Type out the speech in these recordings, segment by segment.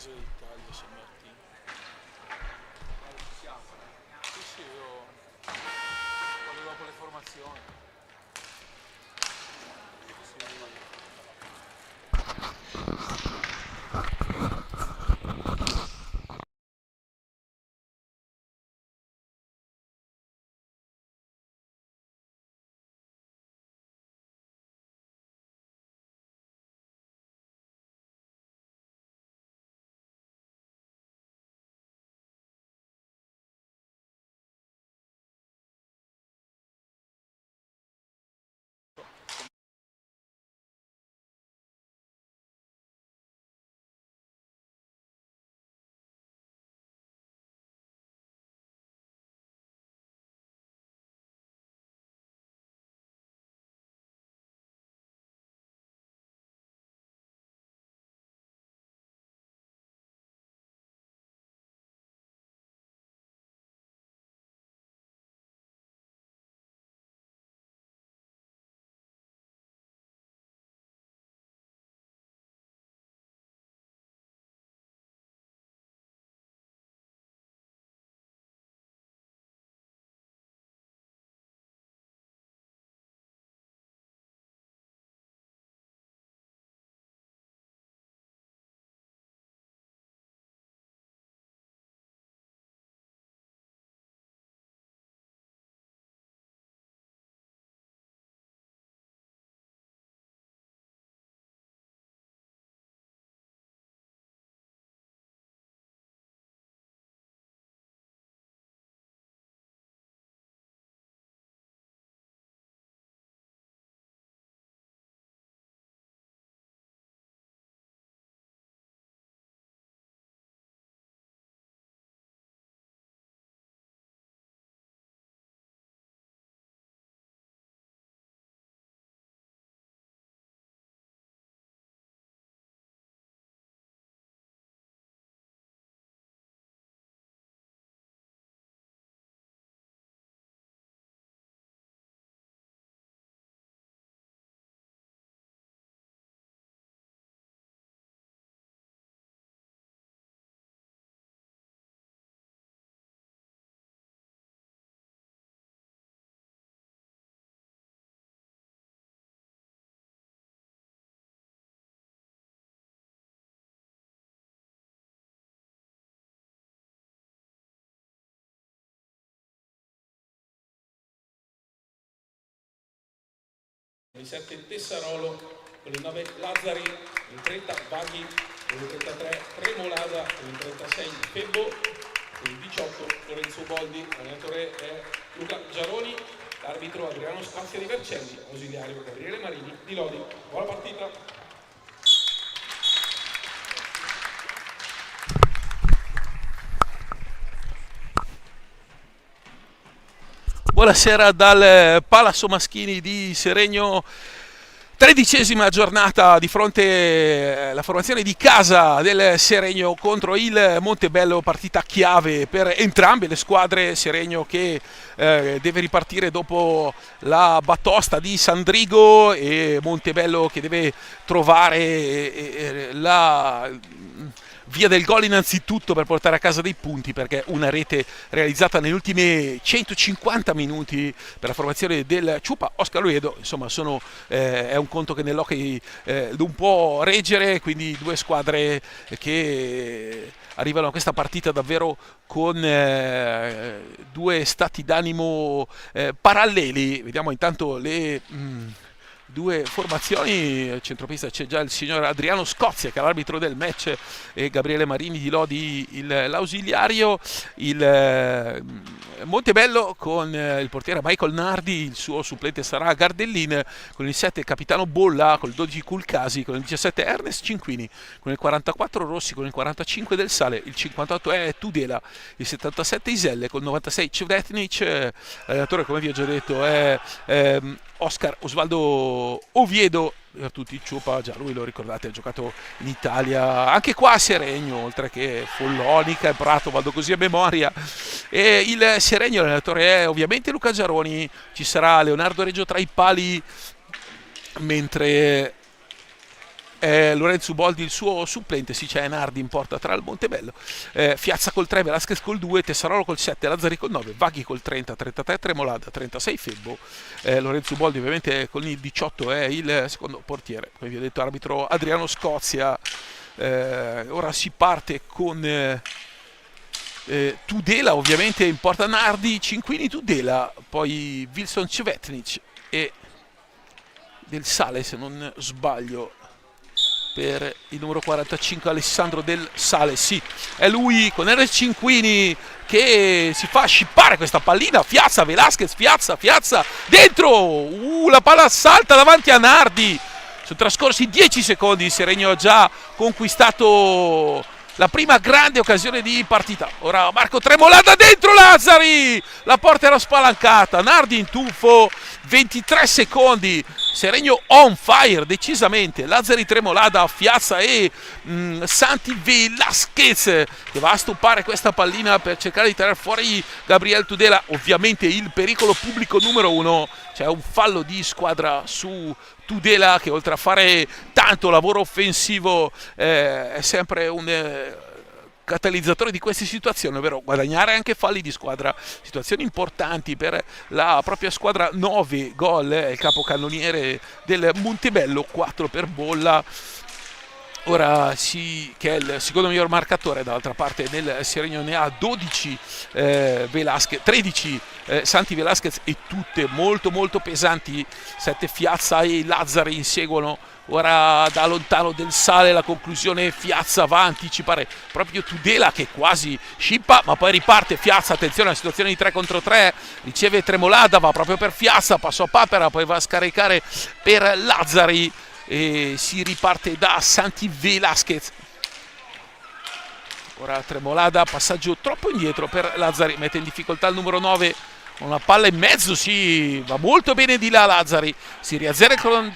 base d'Italia San Martino. Sì, sì, io vado dopo le formazioni. Sì. Il 7 Tessarolo, con il 9 Lazzari, con il 30 Baghi, con il 33 Premolada, con il 36 Febbo, con il 18 Lorenzo Boldi, l'allenatore è Luca Giaroni, l'arbitro Adriano Spazia di Vercelli, ausiliario Gabriele Marini di Lodi. Buona partita! Buonasera dal Palazzo Maschini di Seregno, 13ª giornata di fronte alla formazione di casa del Seregno contro il Montebello, partita chiave per entrambe le squadre. Seregno che deve ripartire dopo la batosta di Sandrigo e Montebello che deve trovare la via del gol innanzitutto per portare a casa dei punti, perché una rete realizzata negli ultimi 150 minuti per la formazione del Ciupa Oscar Luedo, insomma è un conto che nell'hockey non può reggere, quindi due squadre che arrivano a questa partita davvero con due stati d'animo paralleli. Vediamo intanto le due formazioni. Al centropista c'è già il signor Adriano Scozia che è l'arbitro del match e Gabriele Marini di Lodi l'ausiliario. Il Montebello con il portiere Michael Nardi, il suo supplente sarà Gardellin, con il 7 il capitano Bolla, con il 12 Culcasi, con il 17 Ernest Cinquini, con il 44 Rossi, con il 45 Del Sale, il 58 è Tudela, il 77 Iselle, con il 96 Cevretnic, l'allenatore come vi ho già detto è Oscar Osvaldo Oviedo. Per tutti Ciupa, già lui lo ricordate, ha giocato in Italia, anche qua a Seregno, oltre che Follonica e Prato, vado così a memoria. E il Seregno, l'allenatore è ovviamente Luca Giaroni, ci sarà Leonardo Reggio tra i pali, mentre Lorenzo Boldi il suo supplente, sì, c'è Nardi in porta tra il Montebello, Fiazza col 3, Velasquez col 2, Tessarolo col 7, Lazzari col 9, Vaghi col 30, 33 Tremolada, 36 Febbo, Lorenzo Boldi ovviamente con il 18 è il secondo portiere, come vi ho detto arbitro Adriano Scozia. Ora si parte con Tudela ovviamente in porta Nardi, Cinquini, Tudela, poi Wilson Cvetnic e Del Sale se non sbaglio per il numero 45 Alessandro Del Sale, sì, è lui con R. Cinquini che si fa scippare questa pallina, Fiazza, Velasquez, Fiazza, dentro, la palla salta davanti a Nardi, sono trascorsi 10 secondi, il Seregno ha già conquistato la prima grande occasione di partita. Ora Marco Tremolada dentro, Lazzari, la porta era spalancata, Nardi in tuffo, 23 secondi, Seregno on fire decisamente, Lazzari, Tremolada, Fiazza e Santi Velasquez che va a stoppare questa pallina per cercare di tirare fuori Gabriel Tudela. Ovviamente il pericolo pubblico numero 1, c'è un fallo di squadra su Tudela che oltre a fare tanto lavoro offensivo è sempre un catalizzatore di queste situazioni, ovvero guadagnare anche falli di squadra, situazioni importanti per la propria squadra. 9 gol, il capocannoniere del Montebello, 4 per Bolla. Ora sì, che è il secondo miglior marcatore, dall'altra parte nel Seregno ne ha 12 Velasquez, 13 Santi Velasquez e tutte molto molto pesanti, 7 Fiazza e Lazzari inseguono. Ora da lontano Del Sale, la conclusione, Fiazza va a anticipare proprio Tudela che quasi scippa, ma poi riparte Fiazza, attenzione alla situazione di 3 contro 3, riceve Tremolada, va proprio per Fiazza, passo a Papera, poi va a scaricare per Lazzari e si riparte da Santi Velasquez. Ora Tremolada, passaggio troppo indietro per Lazzari, mette in difficoltà il numero 9, una palla in mezzo, sì, va molto bene di là Lazzari, si riazzera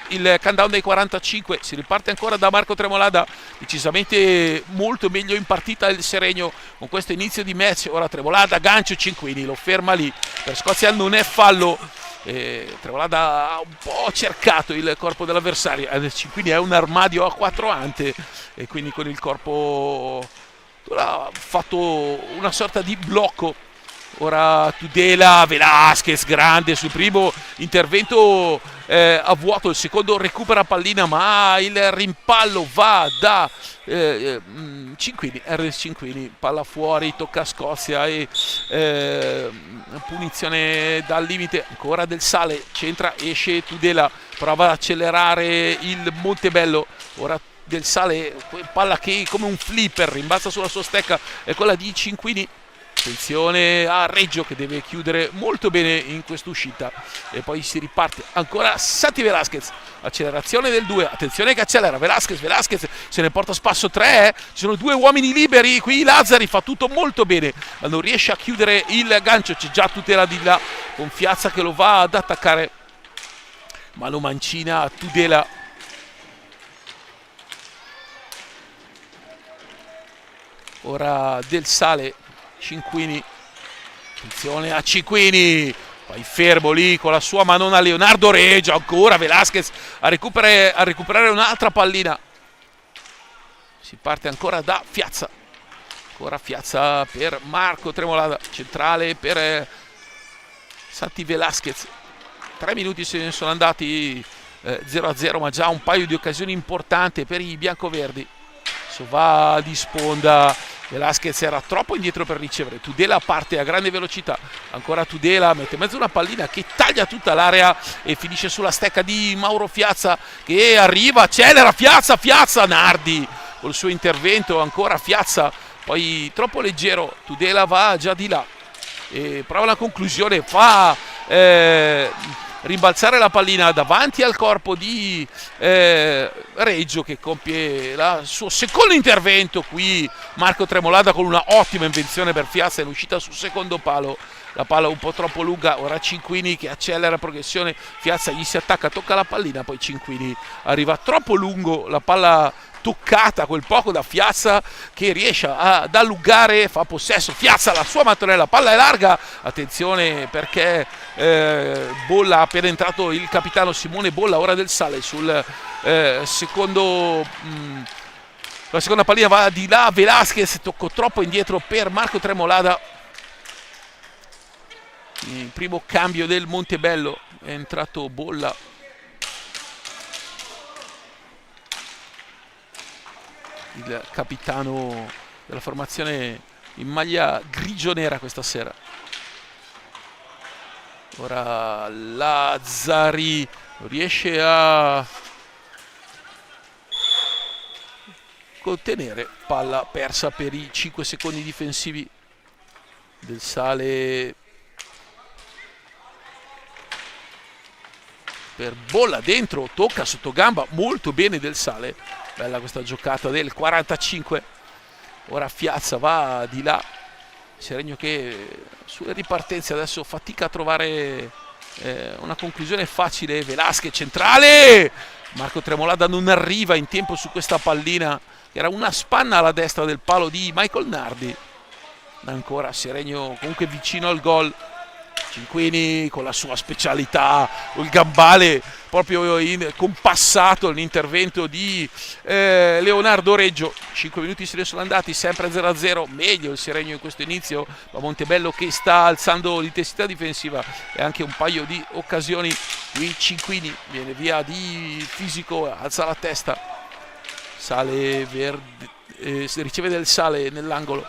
il countdown dei 45, si riparte ancora da Marco Tremolada, decisamente molto meglio in partita il Seregno con questo inizio di match. Ora Tremolada, gancio, Cinquini lo ferma lì, per Scozia non è fallo. Tremolada ha un po' cercato il corpo dell'avversario, Cinquini è un armadio a 4 ante e quindi con il corpo ha fatto una sorta di blocco. Ora Tudela, Velasquez grande sul primo intervento a vuoto, il secondo recupera pallina ma il rimpallo va da Cinquini, RS Cinquini, palla fuori, tocca a Scozia e punizione dal limite. Ancora Del Sale, centra, esce Tudela, prova ad accelerare il Montebello. Ora Del Sale, palla che come un flipper rimbalza sulla sua stecca, è quella di Cinquini. Attenzione a Reggio che deve chiudere molto bene in quest'uscita e poi si riparte ancora Santi Velasquez, accelerazione del 2, attenzione che accelera Velasquez se ne porta a spasso 3, ci sono 2 uomini liberi qui, Lazzari fa tutto molto bene ma non riesce a chiudere il gancio, c'è già Tudela di là con Fiazza che lo va ad attaccare, mano mancina a Tudela. Ora Del Sale, Cinquini, attenzione a Cinquini, poi fermo lì con la sua manona Leonardo Reggio, ancora Velasquez a recuperare un'altra pallina, si parte ancora da Fiazza, ancora Fiazza per Marco Tremolada, centrale per Santi Velasquez. 3 minuti se ne sono andati 0-0 ma già un paio di occasioni importanti per i biancoverdi. Va di sponda, Velasquez era troppo indietro per ricevere, Tudela parte a grande velocità, ancora Tudela mette in mezzo una pallina che taglia tutta l'area e finisce sulla stecca di Mauro Fiazza che arriva, accelera Fiazza, Nardi col suo intervento, ancora Fiazza, poi troppo leggero, Tudela va già di là e prova la conclusione, fa rimbalzare la pallina davanti al corpo di Reggio che compie il suo secondo intervento qui. Marco Tremolada con una ottima invenzione per Fiazza in uscita sul secondo palo, la palla un po' troppo lunga, ora Cinquini che accelera la progressione, Fiazza gli si attacca, tocca la pallina, poi Cinquini arriva troppo lungo, la palla toccata quel poco da Fiazza che riesce ad allungare, fa possesso, Fiazza la sua mattonella, palla è larga, attenzione perché Bolla ha appena entrato il capitano Simone Bolla, ora del Sale sul secondo... la seconda pallina va di là, Velasquez toccò troppo indietro per Marco Tremolada. Il primo cambio del Montebello, è entrato Bolla. Il capitano della formazione in maglia grigio-nera questa sera. Ora Lazzari riesce a contenere, palla persa per i 5 secondi difensivi del Sale per Bolla dentro, tocca sotto gamba molto bene del Sale, bella questa giocata del 45. Ora Fiazza va di là, Seregno che sulle ripartenze adesso fatica a trovare una conclusione facile, Velasquez centrale, Marco Tremolada non arriva in tempo su questa pallina che era una spanna alla destra del palo di Michael Nardi. Ancora Seregno comunque vicino al gol, Cinquini con la sua specialità, il gambale proprio compassato l'intervento di Leonardo Reggio. 5 minuti se ne sono andati, sempre 0-0, meglio il Seregno in questo inizio, ma Montebello che sta alzando l'intensità difensiva e anche un paio di occasioni. Qui Cinquini viene via di fisico, alza la testa, Sale riceve del Sale nell'angolo,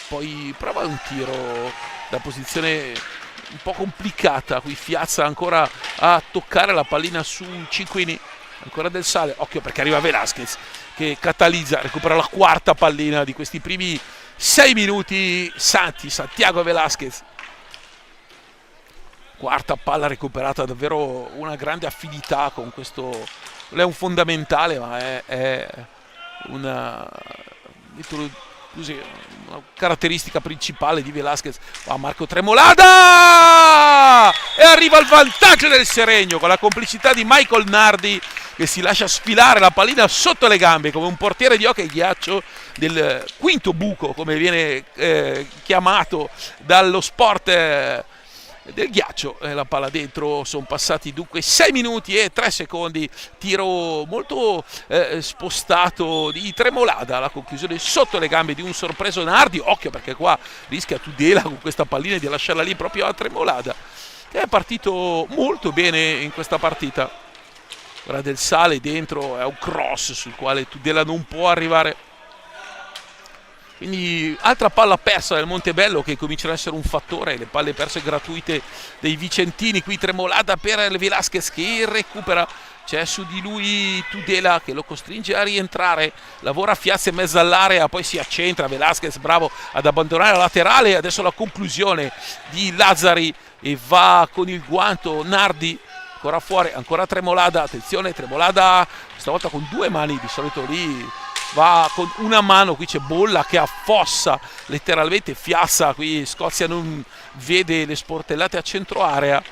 poi prova un tiro da posizione un po' complicata, qui Fiazza ancora a toccare la pallina su Cinquini, ancora del Sale, occhio perché arriva Velasquez che catalizza, recupera la quarta pallina di questi primi 6 minuti, Santiago Velasquez, quarta palla recuperata, davvero una grande affinità con questo, non è un fondamentale ma è una caratteristica principale di Velasquez. Va Marco Tremolada e arriva il vantaggio del Seregno con la complicità di Michael Nardi che si lascia sfilare la pallina sotto le gambe come un portiere di hockey ghiaccio del quinto buco, come viene chiamato dallo sport del ghiaccio. La palla dentro, sono passati dunque 6 minuti e 3 secondi, tiro molto spostato di Tremolada, la conclusione sotto le gambe di un sorpreso Nardi, occhio perché qua rischia Tudela con questa pallina di lasciarla lì proprio a Tremolada che è partito molto bene in questa partita. Ora del Sale dentro, è un cross sul quale Tudela non può arrivare. Quindi altra palla persa del Montebello che comincerà a essere un fattore, le palle perse gratuite dei vicentini, qui Tremolada per Velasquez che recupera, c'è su di lui Tudela che lo costringe a rientrare, lavora Fiazza in mezzo all'area, poi si accentra, Velasquez bravo ad abbandonare la laterale, adesso la conclusione di Lazzari e va con il guanto Nardi, ancora fuori, ancora Tremolada, attenzione Tremolada stavolta con 2 mani, di solito lì va con una mano, qui c'è Bolla che affossa letteralmente Fiazza, qui Scozia non vede le sportellate a centro area, è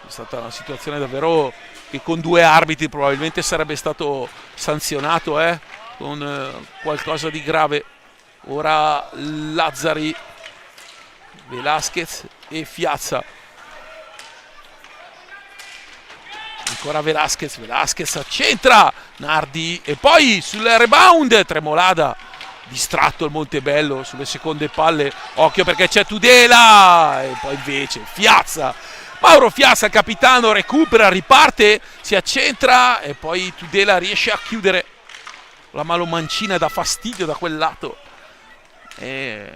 stata una situazione davvero che con 2 arbitri probabilmente sarebbe stato sanzionato con qualcosa di grave. Ora Lazzari, Velasquez e Fiazza, ancora Velasquez accentra Nardi e poi sul rebound Tremolada, distratto il Montebello sulle seconde palle, occhio perché c'è Tudela e poi invece Fiazza, Mauro Fiazza il capitano recupera, riparte, si accentra e poi Tudela riesce a chiudere, la malomancina dà fastidio da quel lato e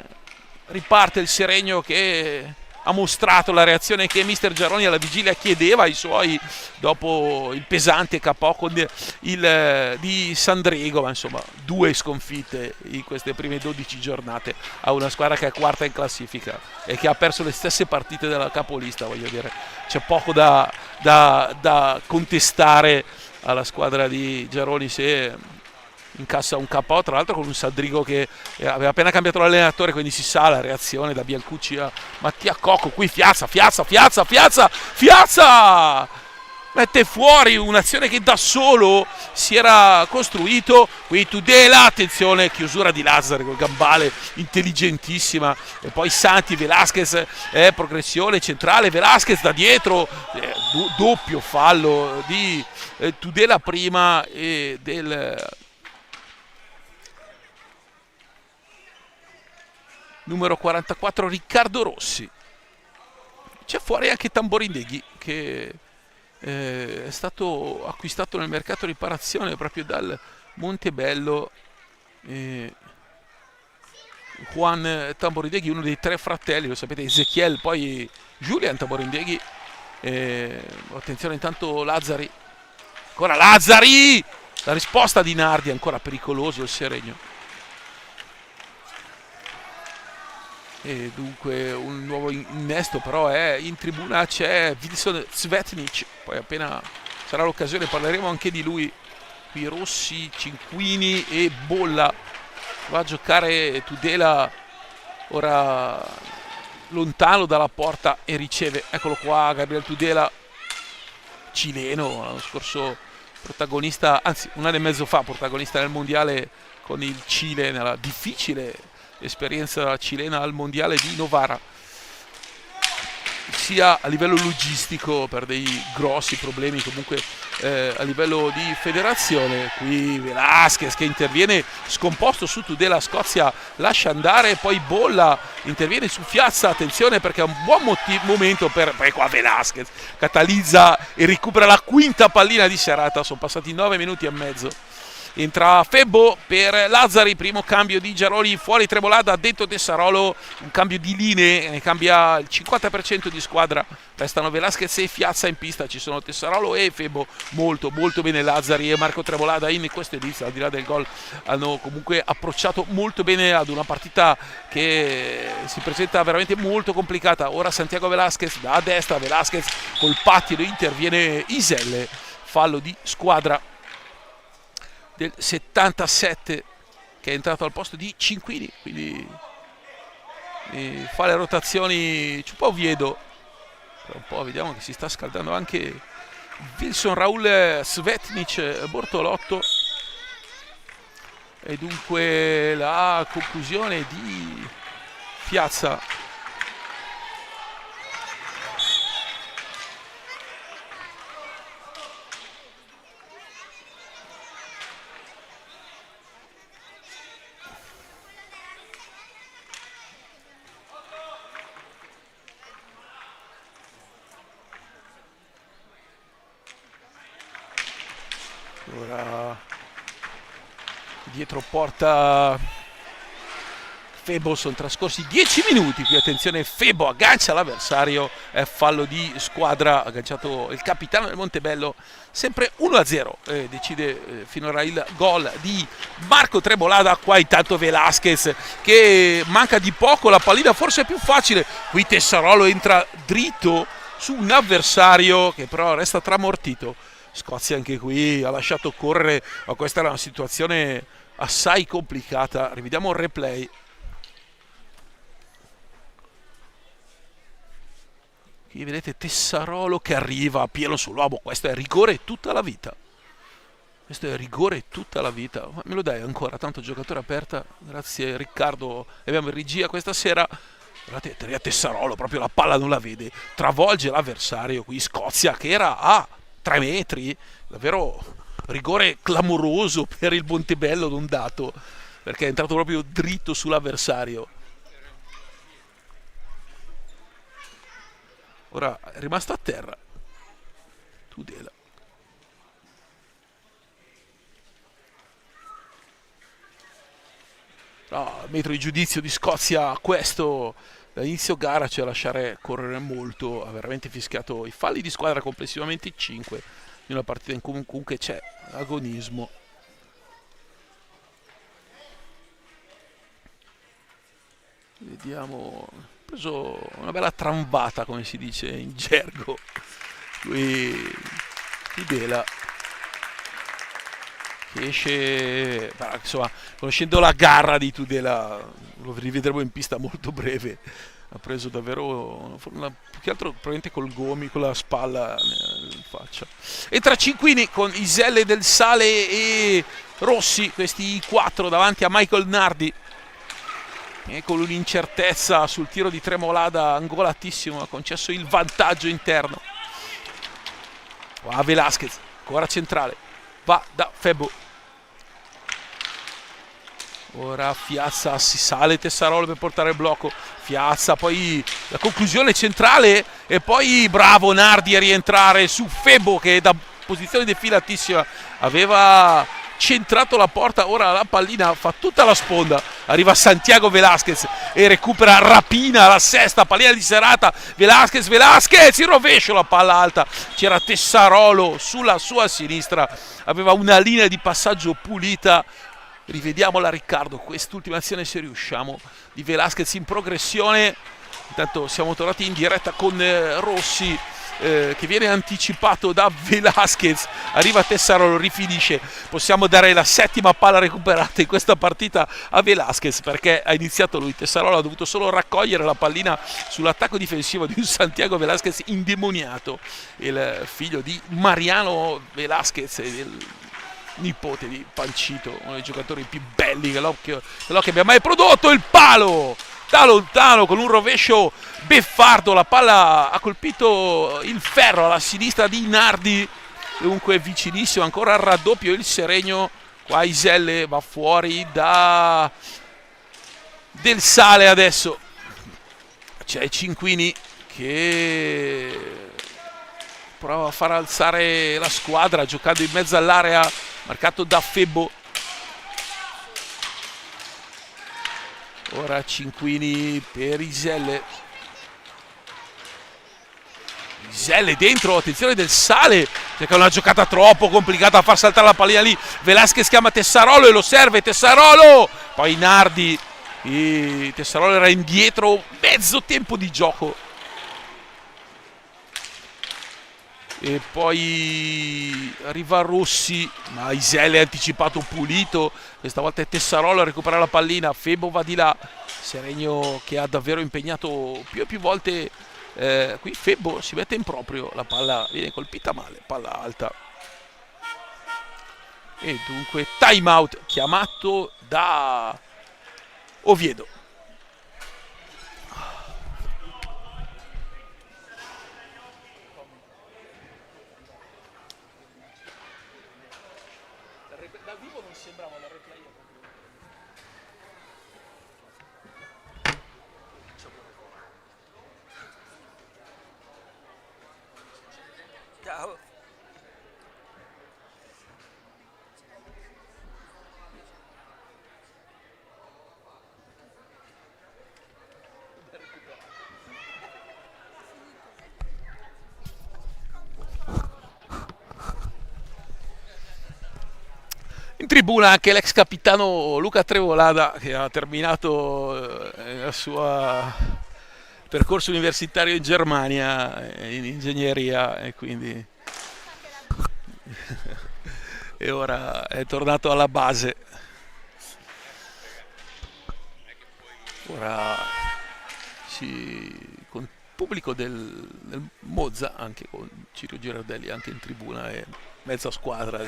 riparte il Seregno che ha mostrato la reazione che mister Giaroni alla vigilia chiedeva ai suoi dopo il pesante KO di Sandrego, ma insomma 2 sconfitte in queste prime 12 giornate a una squadra che è quarta in classifica e che ha perso le stesse partite della capolista, voglio dire, c'è poco da contestare alla squadra di Giaroni se incassa un KO, tra l'altro con un Saldrigo che aveva appena cambiato l'allenatore, quindi si sa la reazione da Biancucci a Mattia Cocco. Qui Fiazza mette fuori un'azione che da solo si era costruito. Qui Tudela, attenzione, chiusura di Lazzari col gambale intelligentissima, e poi Santi, Velasquez, progressione centrale, Velasquez da dietro, doppio fallo di Tudela prima e del numero 44 Riccardo Rossi. C'è fuori anche Tamborindeghi, che è stato acquistato nel mercato riparazione proprio dal Montebello. Juan Tamborindeghi, uno dei 3 fratelli, lo sapete, Ezechiel, poi Julian Tamborindeghi. Attenzione intanto Lazzari, ancora Lazzari, la risposta di Nardi, ancora pericoloso il Seregno. E dunque un nuovo innesto, però in tribuna c'è Wilson Svetnic, poi appena sarà l'occasione parleremo anche di lui. Qui Rossi, Cinquini e Bolla. Va a giocare Tudela ora lontano dalla porta e riceve, eccolo qua, Gabriel Tudela, cileno, l'anno scorso protagonista, anzi un anno e mezzo fa protagonista nel mondiale con il Cile, nella difficile esperienza cilena al mondiale di Novara, sia a livello logistico per dei grossi problemi comunque a livello di federazione. Qui Velasquez che interviene scomposto su Tudela, Scozia lascia andare, poi Bolla interviene su Fiazza, attenzione perché è un buon momento per qua Velasquez catalizza e recupera la quinta pallina di serata. Sono passati 9 minuti e mezzo. Entra Febbo per Lazzari, primo cambio di Giaroli, fuori Tremolada, dentro Tessarolo, un cambio di linee, ne cambia il 50% di squadra, restano Velasquez e Fiazza in pista, ci sono Tessarolo e Febbo. Molto bene Lazzari e Marco Tremolada in questo inizio, al di là del gol, hanno comunque approcciato molto bene ad una partita che si presenta veramente molto complicata. Ora Santiago Velasquez da destra, Velasquez col pattino, interviene Iselle, fallo di squadra del 77 che è entrato al posto di Cinquini, quindi fa le rotazioni Ciupa Oviedo. Per un po' vediamo che si sta scaldando anche Wilson Raul Svetnic Bortolotto, e dunque la conclusione di Piazza. Ora dietro porta Febo, sono trascorsi 10 minuti qui, attenzione, Febo aggancia l'avversario, è fallo di squadra, ha agganciato il capitano del Montebello, sempre 1-0, decide finora il gol di Marco Tremolada. Qua intanto Velasquez che manca di poco, la pallina forse è più facile, qui Tessarolo entra dritto su un avversario che però resta tramortito. Scozia anche qui ha lasciato correre, ma questa era una situazione assai complicata. Rivediamo il replay. Qui vedete Tessarolo che arriva a pieno sull'uomo, questo è rigore tutta la vita. Questo è rigore tutta la vita. Ma me lo dai ancora, tanto giocatore aperta. Grazie Riccardo, abbiamo in regia questa sera. Guardate Tessarolo, proprio la palla non la vede, travolge l'avversario qui, Scozia che era a 3 metri, davvero rigore clamoroso per il Montebello non dato, perché è entrato proprio dritto sull'avversario. Ora è rimasto a terra Tudela. Metro di giudizio di Scozia questo da inizio gara, cioè lasciare correre molto, ha veramente fischiato i falli di squadra complessivamente 5 in una partita in cui comunque c'è agonismo. Vediamo, ha preso una bella tramvata come si dice in gergo qui Tudela, esce, insomma, conoscendo la garra di Tudela, lo rivedremo in pista molto breve. Ha preso davvero più che altro probabilmente col gomi, con la spalla in faccia. Entra Cinquini con Iselle, Del Sale e Rossi, questi 4 davanti a Michael Nardi, e con un'incertezza sul tiro di Tremolada angolatissimo ha concesso il vantaggio interno. Va Velasquez, ancora centrale, va da Febbo. Ora Fiazza, si sale Tessarolo per portare il blocco. Fiazza, poi la conclusione centrale e poi bravo Nardi a rientrare su Febbo che da posizione defilatissima aveva centrato la porta. Ora la pallina fa tutta la sponda, arriva Santiago Velasquez e recupera Rapina, la sesta pallina di serata. Velasquez, il rovescio, la palla alta, c'era Tessarolo sulla sua sinistra, aveva una linea di passaggio pulita. Rivediamola Riccardo, quest'ultima azione se riusciamo di Velasquez in progressione. Intanto siamo tornati in diretta con Rossi che viene anticipato da Velasquez, arriva Tessarolo, rifinisce. Possiamo dare la settima palla recuperata in questa partita a Velasquez perché ha iniziato lui. Tessarolo ha dovuto solo raccogliere la pallina sull'attacco difensivo di un Santiago Velasquez indemoniato, il figlio di Mariano Velasquez, nipote di Pancito, uno dei giocatori più belli che l'Hockey abbia mai prodotto. Il palo da lontano con un rovescio beffardo, la palla ha colpito il ferro alla sinistra di Nardi, dunque vicinissimo ancora al raddoppio il Seregno. Qua Iselle va fuori da Del Sale, adesso c'è Cinquini che prova a far alzare la squadra giocando in mezzo all'area, marcato da Febbo. Ora Cinquini per Iselle dentro, attenzione Del Sale, perché è una giocata troppo complicata a far saltare la pallina lì. Velasquez chiama Tessarolo e lo serve Tessarolo, poi Nardi, e Tessarolo era indietro mezzo tempo di gioco. E poi arriva Rossi, ma Iselle è anticipato pulito. Questa volta è Tessarolo a recuperare la pallina. Febbo va di là. Seregno che ha davvero impegnato più e più volte. Qui Febbo si mette in proprio. La palla viene colpita male. Palla alta. E dunque time out chiamato da Oviedo. Da vivo non sembrava la replay. Ciao. In tribuna anche l'ex capitano Luca Trevolada che ha terminato il suo percorso universitario in Germania in ingegneria e quindi e ora è tornato alla base. Ora con il pubblico del Monza, anche con Cirio Girardelli anche in tribuna e mezza squadra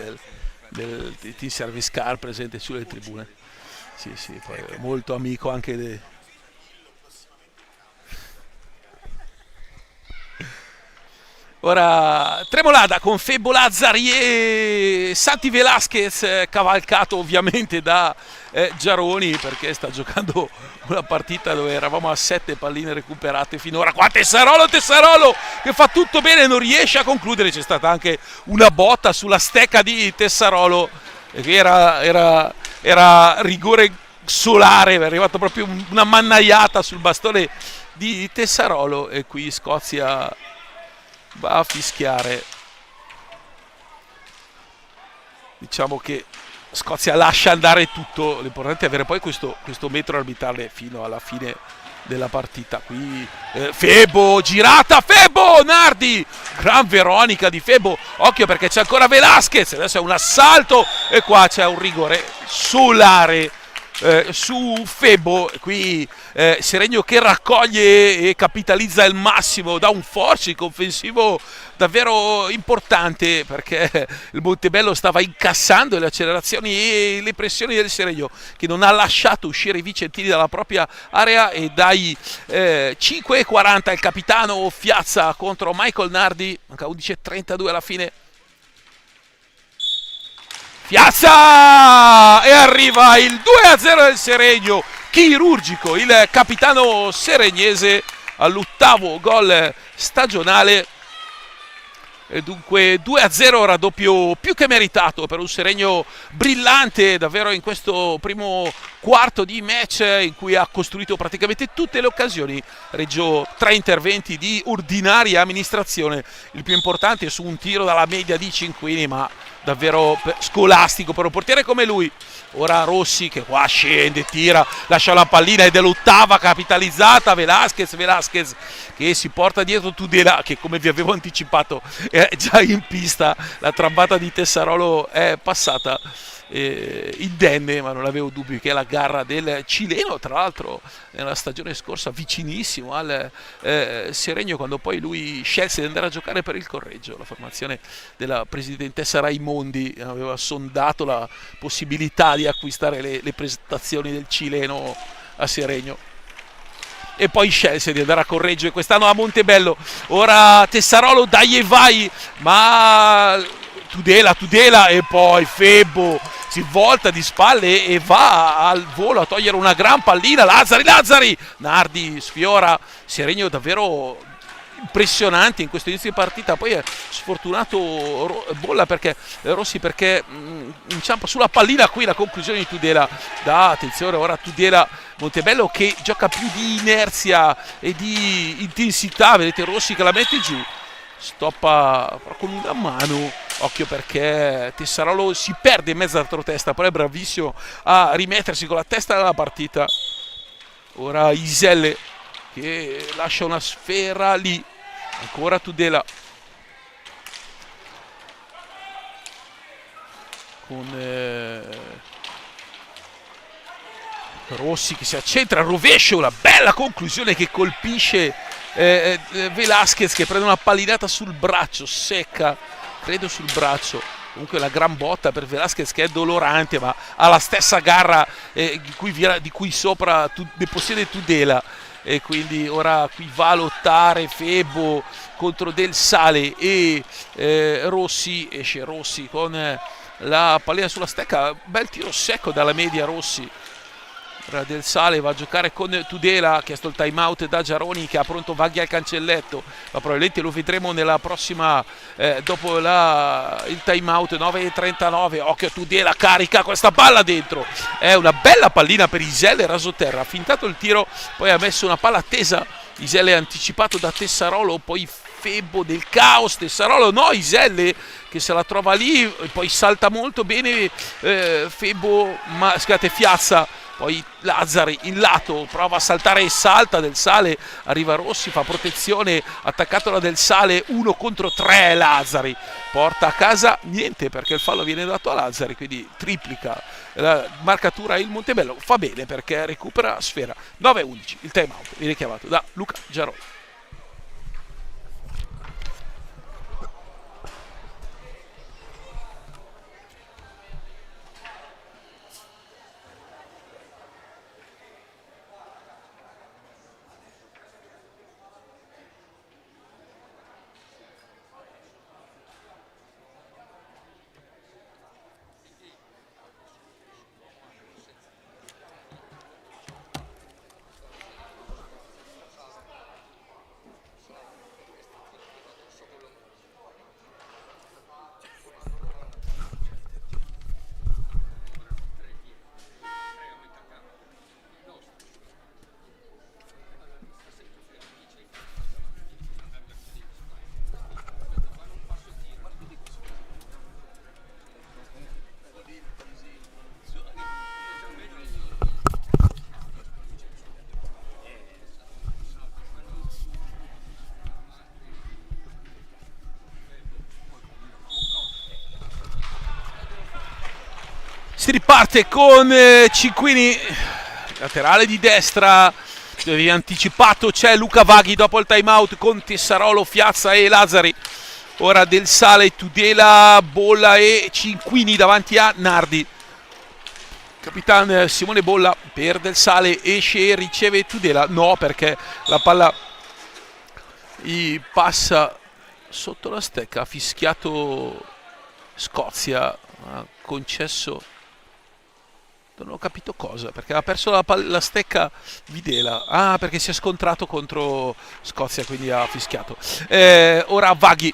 del Team Service Car presente sulle tribune. Sì, poi è molto amico anche Ora Tremolada con Febbo, Lazzari e Santi Velasquez, cavalcato ovviamente da Giaroni perché sta giocando una partita dove eravamo a 7 palline recuperate finora. Qua Tessarolo che fa tutto bene, non riesce a concludere. C'è stata anche una botta sulla stecca di Tessarolo che era rigore solare, è arrivato proprio una mannaiata sul bastone di Tessarolo e qui Scozia va a fischiare. Diciamo che Scozia lascia andare tutto, l'importante è avere poi questo metro arbitrale fino alla fine della partita. Qui Febbo, girata Febbo, Nardi gran Veronica di Febo, occhio perché c'è ancora Velasquez, adesso è un assalto e qua c'è un rigore solare su Febo. Qui Seregno che raccoglie e capitalizza al massimo da un forcing offensivo davvero importante, perché il Montebello stava incassando le accelerazioni e le pressioni del Seregno, che non ha lasciato uscire i vicentini dalla propria area. E dai 5:40 il capitano Fiazza contro Michael Nardi, manca 11:32 alla fine. Piazza e arriva il 2-0 del Seregno, chirurgico il capitano seregnese all'8º gol stagionale. E dunque 2-0, raddoppio più che meritato per un Seregno brillante davvero in questo primo quarto di match, in cui ha costruito praticamente tutte le occasioni. Reggio 3 interventi di ordinaria amministrazione, il più importante su un tiro dalla media di Cinquini, ma davvero scolastico per un portiere come lui. Ora Rossi che qua scende, tira, lascia la pallina ed è l'8ª capitalizzata. Velasquez che si porta dietro Tudela, che come vi avevo anticipato è già in pista. La trampata di Tessarolo è passata indenne, ma non avevo dubbi che è la garra del cileno, tra l'altro nella stagione scorsa vicinissimo al Seregno, quando poi lui scelse di andare a giocare per il Correggio. La formazione della presidentessa Raimondi aveva sondato la possibilità di acquistare le prestazioni del cileno a Seregno, e poi scelse di andare a Correggio e quest'anno a Montebello. Ora Tessarolo, dai e vai, ma Tudela e poi Febo si volta di spalle e va al volo a togliere una gran pallina. Lazzari, Nardi sfiora. Seregno davvero impressionante in questo inizio di partita. Poi è sfortunato Bolla perché Rossi, perché inciampa sulla pallina. Qui la conclusione di Tudela. Attenzione ora Tudela, Montebello che gioca più di inerzia e di intensità. Vedete Rossi che la mette giù, stoppa però con una mano. Occhio perché Tessarolo si perde in mezzo alla retrotesta, però è bravissimo a rimettersi con la testa dalla partita. Ora Iselle che lascia una sfera lì, ancora Tudela con Rossi che si accentra, rovescio, una bella conclusione che colpisce Velasquez, che prende una pallinata sul braccio, secca, credo sul braccio. Comunque la gran botta per Velasquez, che è dolorante, ma ha la stessa garra di cui sopra possiede Tudela. E quindi ora qui va a lottare Febo contro Del Sale e Rossi. Esce Rossi con la pallina sulla stecca, bel tiro secco dalla media Rossi. Ora Del Sale va a giocare con Tudela, ha chiesto il time out da Giaroni, che ha pronto Vaghi al cancelletto, ma probabilmente lo vedremo nella prossima dopo il time out. 9:39, occhio Tudela, carica questa palla dentro, è una bella pallina per Iselle rasoterra, ha fintato il tiro, poi ha messo una palla attesa. Iselle anticipato da Tessarolo, poi Febo del caos, Tessarolo no, Iselle che se la trova lì, poi salta molto bene Febo, ma scusate Fiazza. Poi Lazzari in lato prova a saltare e salta Del Sale, arriva Rossi, fa protezione, attaccato da Del Sale, 1 contro 3. Lazzari porta a casa niente, perché il fallo viene dato a Lazzari, quindi triplica la marcatura il Montebello. Fa bene perché recupera sfera. 9:11, il time out viene chiamato da Luca Giaroni. Si riparte con Cinquini, laterale di destra, dove anticipato c'è Luca Vaghi dopo il time out con Tessarolo, Fiazza e Lazzari. Ora Del Sale, Tudela, Bolla e Cinquini davanti a Nardi. Capitan Simone Bolla per Del Sale, esce e riceve Tudela. No, perché la palla gli passa sotto la stecca. Ha fischiato Scozia, ha concesso, non ho capito cosa, perché ha perso la stecca Videla. Ah, perché si è scontrato contro Scozia, quindi ha fischiato. Ora Vaghi,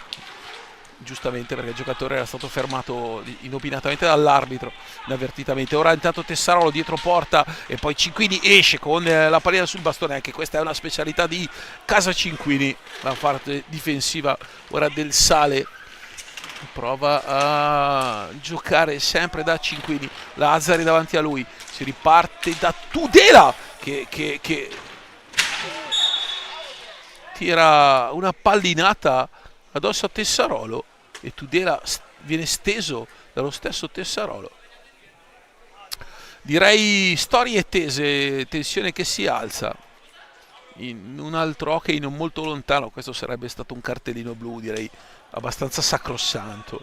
giustamente, perché il giocatore era stato fermato inopinatamente dall'arbitro, inavvertitamente. Ora intanto Tessarolo dietro porta e poi Cinquini esce con la pallina sul bastone. Anche questa è una specialità di Casa Cinquini, la parte difensiva. Ora Del Sale prova a giocare sempre da Cinquini, Lazzari davanti a lui, si riparte da Tudela che tira una pallinata addosso a Tessarolo e Tudela viene steso dallo stesso Tessarolo. Direi storie tese, tensione che si alza in un altro hockey non molto lontano. Questo sarebbe stato un cartellino blu, direi abbastanza sacrosanto,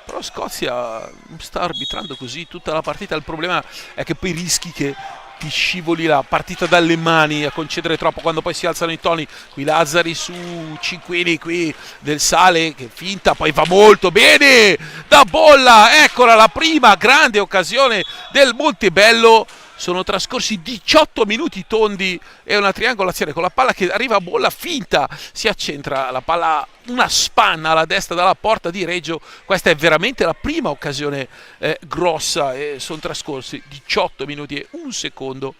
però Scozia sta arbitrando così tutta la partita. Il problema è che poi rischi che ti scivoli la partita dalle mani a concedere troppo quando poi si alzano i toni. Qui Lazzari su Cinquini, qui Del Sale che finta, poi va molto bene da Bolla. Eccola la prima grande occasione del Montebello. Sono trascorsi 18 minuti tondi e una triangolazione con la palla che arriva a Bolla, finta, si accentra la palla, una spanna alla destra dalla porta di Reggio. Questa è veramente la prima occasione grossa e sono trascorsi 18 minuti e un secondo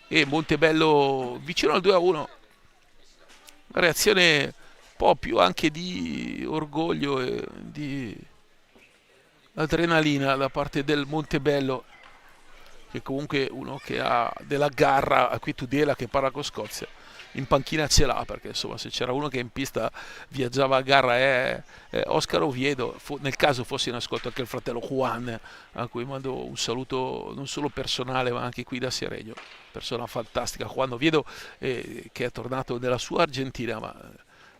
e Montebello vicino al 2-1. Una reazione un po' più anche di orgoglio e di adrenalina da parte del Montebello, che comunque uno che ha della garra. Qui Tudela che parla con Scozia, in panchina ce l'ha, perché insomma se c'era uno che in pista viaggiava a garra è Oscar Oviedo. Nel caso fosse in ascolto anche il fratello Juan, a cui mando un saluto non solo personale ma anche qui da Seregno, persona fantastica Juan Oviedo, che è tornato nella sua Argentina, ma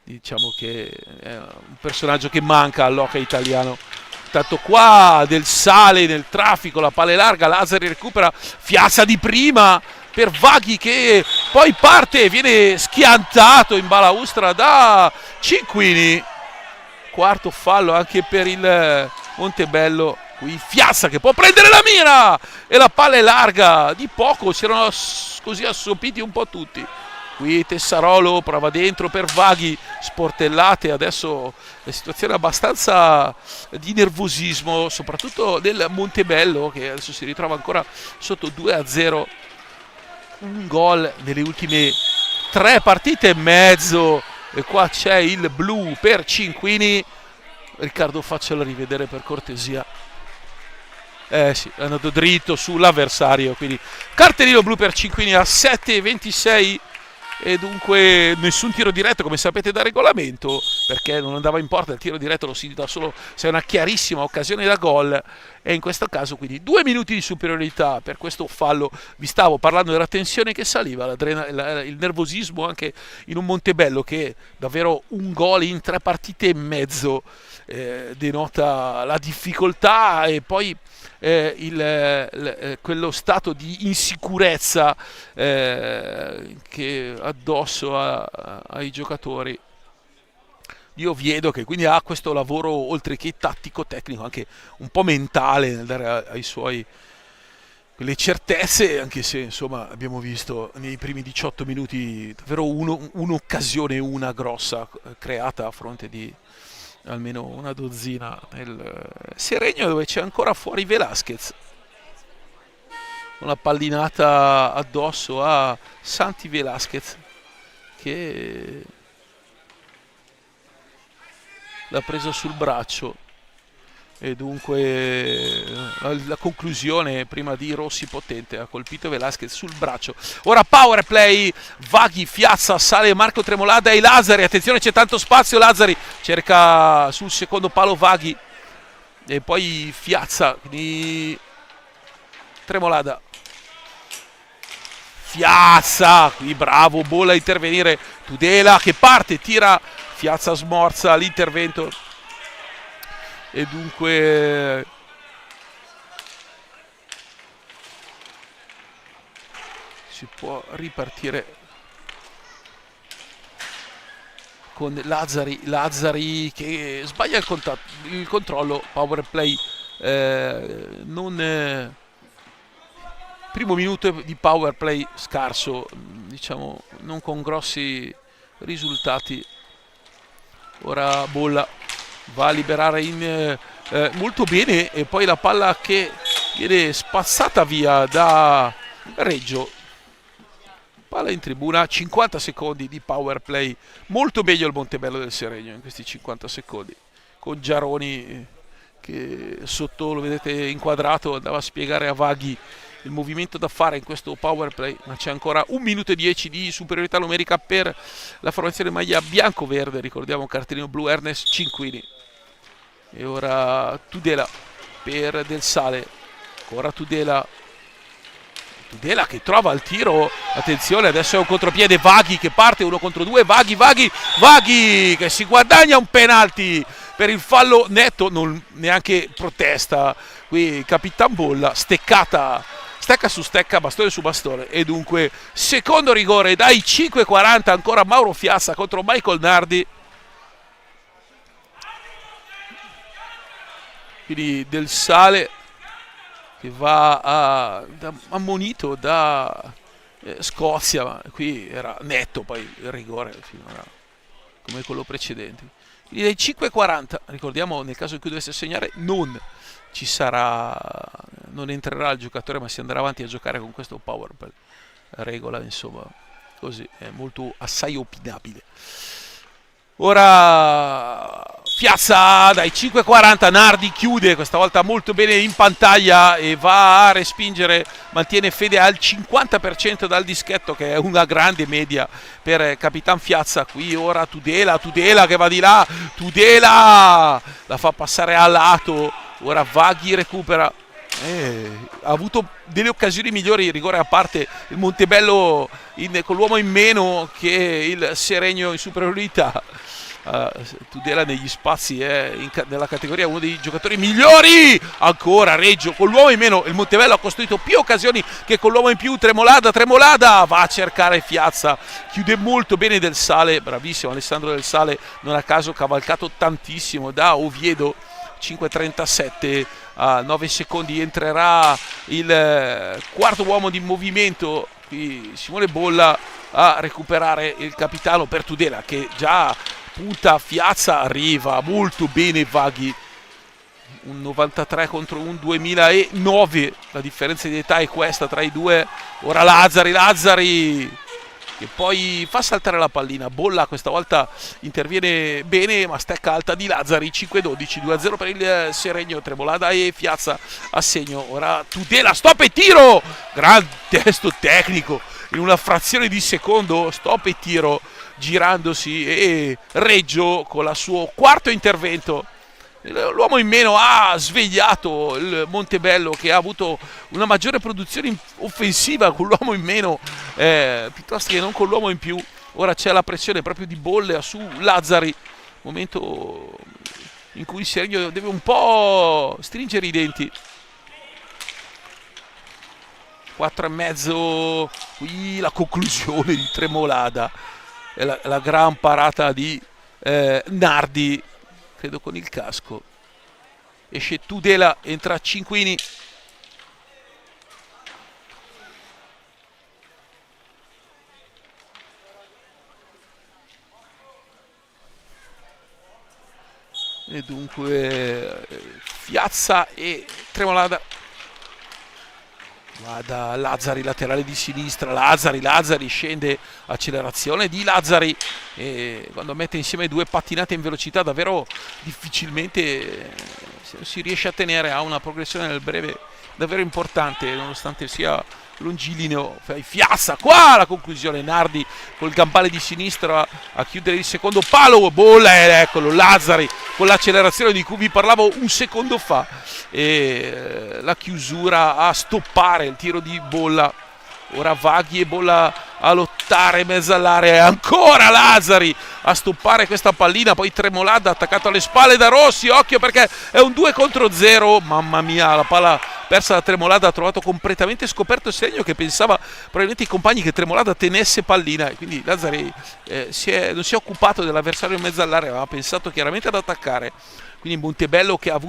diciamo che è un personaggio che manca all'hockey italiano. Tanto qua Del Sale nel traffico, la palla è larga, Lazzari recupera, Fiazza di prima per Vaghi che poi parte, viene schiantato in balaustra da Cinquini. Quarto fallo anche per il Montebello. Qui Fiazza che può prendere la mira e la palla è larga di poco, si erano così assopiti un po' tutti. Qui Tessarolo prova dentro per Vaghi, sportellate. Adesso la situazione è abbastanza di nervosismo, soprattutto del Montebello, che adesso si ritrova ancora sotto 2-0. Un gol nelle ultime 3 partite e mezzo. E qua c'è il blu per Cinquini. Riccardo, faccelo rivedere per cortesia. Sì, è andato dritto sull'avversario, quindi cartellino blu per Cinquini a 7:26. E dunque nessun tiro diretto, come sapete da regolamento, perché non andava in porta. Il tiro diretto lo si dà solo se è una chiarissima occasione da gol, e in questo caso quindi 2 minuti di superiorità per questo fallo. Vi stavo parlando della tensione che saliva, il nervosismo anche in un Montebello che davvero un gol in 3 partite e mezzo denota la difficoltà, e poi quello stato di insicurezza che addosso ai giocatori di Oviedo, che quindi ha questo lavoro oltre che tattico-tecnico anche un po' mentale nel dare ai suoi quelle certezze, anche se insomma abbiamo visto nei primi 18 minuti davvero un'occasione, una grossa creata a fronte di almeno una dozzina nel Seregno, dove c'è ancora fuori Velasquez. Una pallinata addosso a Santi Velasquez che l'ha presa sul braccio, e dunque la conclusione prima di Rossi potente, ha colpito Velasquez sul braccio. Ora power play, Vaghi, Fiazza, Sale, Marco Tremolada e Lazzari. Attenzione, c'è tanto spazio, Lazzari cerca sul secondo palo Vaghi e poi Fiazza, quindi Tremolada, Fiazza, qui bravo Bolla a intervenire, Tudela che parte, tira, Fiazza smorza l'intervento e dunque si può ripartire con Lazzari che sbaglia il controllo, power play primo minuto di power play scarso, diciamo non con grossi risultati. Ora Bolla va a liberare molto bene e poi la palla che viene spazzata via da Reggio. Palla in tribuna, 50 secondi di power play, molto meglio il Montebello del Seregno in questi 50 secondi, con Giaroni che sotto lo vedete inquadrato andava a spiegare a Vaghi il movimento da fare in questo power play, ma c'è ancora 1 minuto e 10 di superiorità numerica per la formazione maglia bianco-verde, ricordiamo cartellino blu Ernest Cinquini. E ora Tudela per Del Sale, ancora Tudela che trova il tiro, attenzione adesso è un contropiede, Vaghi che parte 1 contro 2, Vaghi che si guadagna un penalty per il fallo netto, non neanche protesta qui Capitan Bolla, stecca su stecca, bastone su bastone e dunque secondo rigore dai 5:40, ancora Mauro Fiazza contro Michael Nardi. Quindi Del Sale che va ammonito da Scozia, ma qui era netto poi il rigore finora come quello precedente. Quindi dai 5:40, ricordiamo nel caso in cui dovesse segnare non entrerà il giocatore ma si andrà avanti a giocare con questo power play, regola insomma così, è molto assai opinabile. Ora Fiazza dai 5:40, Nardi chiude questa volta molto bene in pantaglia e va a respingere, mantiene fede al 50% dal dischetto che è una grande media per Capitan Fiazza. Qui ora Tudela che va di là, Tudela la fa passare a lato, ora Vaghi recupera, ha avuto delle occasioni migliori, rigore a parte il Montebello con l'uomo in meno che il Seregno in superiorità. Tudela negli spazi è nella categoria uno dei giocatori migliori. Ancora Reggio con l'uomo in meno, il Montebello ha costruito più occasioni che con l'uomo in più. Tremolada va a cercare Fiazza, chiude molto bene Del Sale, bravissimo Alessandro Del Sale, non a caso cavalcato tantissimo da Oviedo. 5:37, a 9 secondi entrerà il quarto uomo di movimento, qui Simone Bolla a recuperare il capitano per Tudela che già punta Fiazza, arriva molto bene Vaghi, un 93 contro un 2009, la differenza di età è questa tra i due. Ora Lazzari che poi fa saltare la pallina, Bolla questa volta interviene bene ma stecca alta di Lazzari, 5:12, 2-0 per il Seregno. Tremolada e Fiazza a segno. Ora Tudela, stop e tiro, gran testo tecnico in una frazione di secondo, stop e tiro girandosi, e Reggio con il suo quarto intervento. L'uomo in meno ha svegliato il Montebello che ha avuto una maggiore produzione offensiva con l'uomo in meno piuttosto che non con l'uomo in più. Ora c'è la pressione proprio di Bolla su Lazzari, momento in cui il Seregno deve un po' stringere i denti. 4,5, qui la conclusione di Tremolada, la gran parata di Nardi, credo con il casco. Esce Tudela, entra Cinquini. E dunque Fiazza e Tremolada. Guarda Lazzari, laterale di sinistra, Lazzari scende, accelerazione di Lazzari, e quando mette insieme due pattinate in velocità davvero difficilmente se si riesce a tenere a una progressione nel breve davvero importante, nonostante sia longilineo. Fiassa qua la conclusione, Nardi col gambale di sinistra a chiudere il secondo palo, bolla, eccolo Lazzari con l'accelerazione di cui vi parlavo un secondo fa, e la chiusura a stoppare il tiro di Bolla. Ora Vaghi e Bolla a lottare in mezzo all'area, e ancora Lazzari a stoppare questa pallina, poi Tremolada attaccato alle spalle da Rossi, occhio perché è un 2 contro 0, mamma mia, la palla persa da Tremolada, ha trovato completamente scoperto il segno che pensava probabilmente i compagni che Tremolada tenesse pallina, e quindi Lazzari non si è occupato dell'avversario in mezzo all'area, aveva pensato chiaramente ad attaccare. Quindi Montebello che ha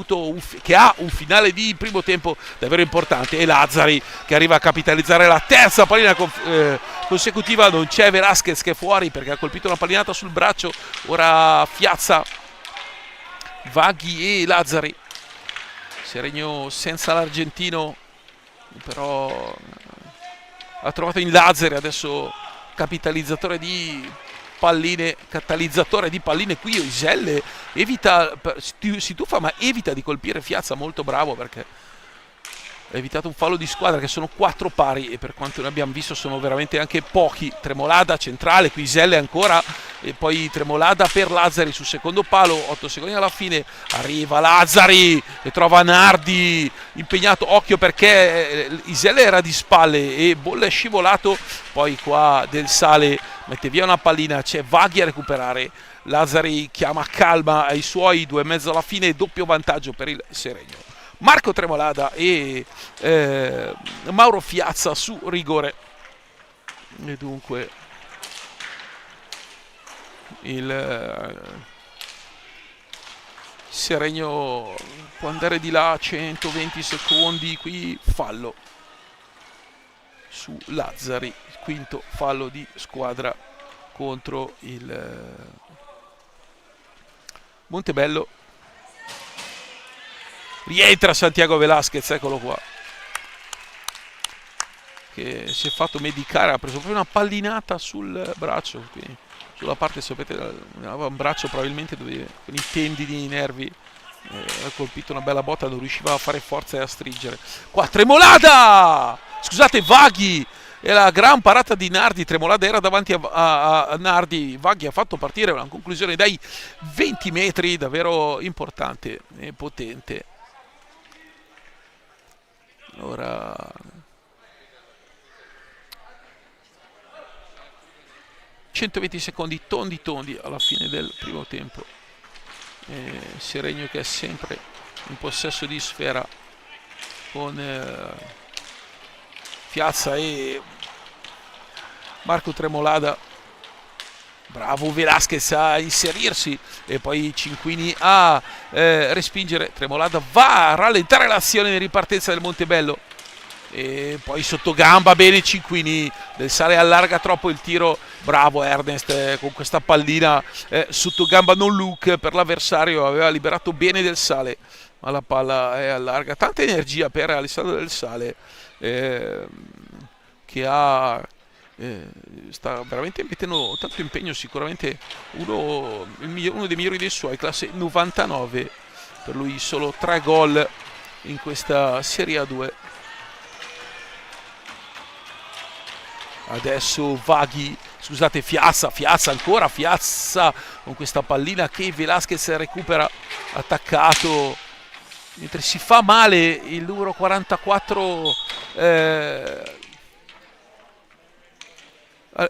un finale di primo tempo davvero importante, e Lazzari che arriva a capitalizzare la terza pallina consecutiva. Non c'è Velasquez che è fuori perché ha colpito una pallinata sul braccio. Ora Fiazza, Vaghi e Lazzari. Seregno senza l'argentino, però ha trovato in Lazzari adesso catalizzatore di palline qui. Iselle evita, si tuffa ma evita di colpire Fiazza, molto bravo perché ha evitato un fallo di squadra, che sono 4 pari e per quanto ne abbiamo visto sono veramente anche pochi. Tremolada centrale, qui Iselle ancora, e poi Tremolada per Lazzari sul secondo palo, 8 secondi alla fine, arriva Lazzari e trova Nardi impegnato, occhio perché Iselle era di spalle e Bolla è scivolato, poi qua Del Sale mette via una pallina, c'è Vaghi a recuperare, Lazzari chiama calma ai suoi, 2,5 alla fine, doppio vantaggio per il Seregno. Marco Tremolada e Mauro Fiazza su rigore, e dunque il Seregno può andare di là 120 secondi. Qui fallo su Lazzari, quinto fallo di squadra contro il Montebello. Rientra Santiago Velasquez, eccolo qua, che si è fatto medicare, ha preso proprio una pallinata sul braccio, quindi sulla parte, sapete, aveva un braccio probabilmente dove con i tendini, i nervi, ha colpito una bella botta, non riusciva a fare forza e a stringere. Qua Tremolada! Scusate, Vaghi! E la gran parata di Nardi, Tremolada era davanti a Nardi, Vaghi ha fatto partire una conclusione dai 20 metri davvero importante e potente. Ora ...120 secondi tondi alla fine del primo tempo. Seregno che è sempre in possesso di sfera con Fiazza e Marco Tremolada. Bravo Velasquez a inserirsi e poi Cinquini a respingere. Tremolada va a rallentare l'azione di ripartenza del Montebello e poi sotto gamba bene Cinquini. Del Sale allarga troppo il tiro, bravo Ernest con questa pallina sotto gamba non look per l'avversario, aveva liberato bene Del Sale ma la palla è allarga. Tanta energia per Alessandro Del Sale che sta veramente mettendo tanto impegno, sicuramente uno dei migliori dei suoi, classe 99, per lui solo 3 gol in questa Serie A2. Adesso scusate, Fiazza ancora, Fiazza con questa pallina che Velasquez recupera, attaccato, mentre si fa male il numero 44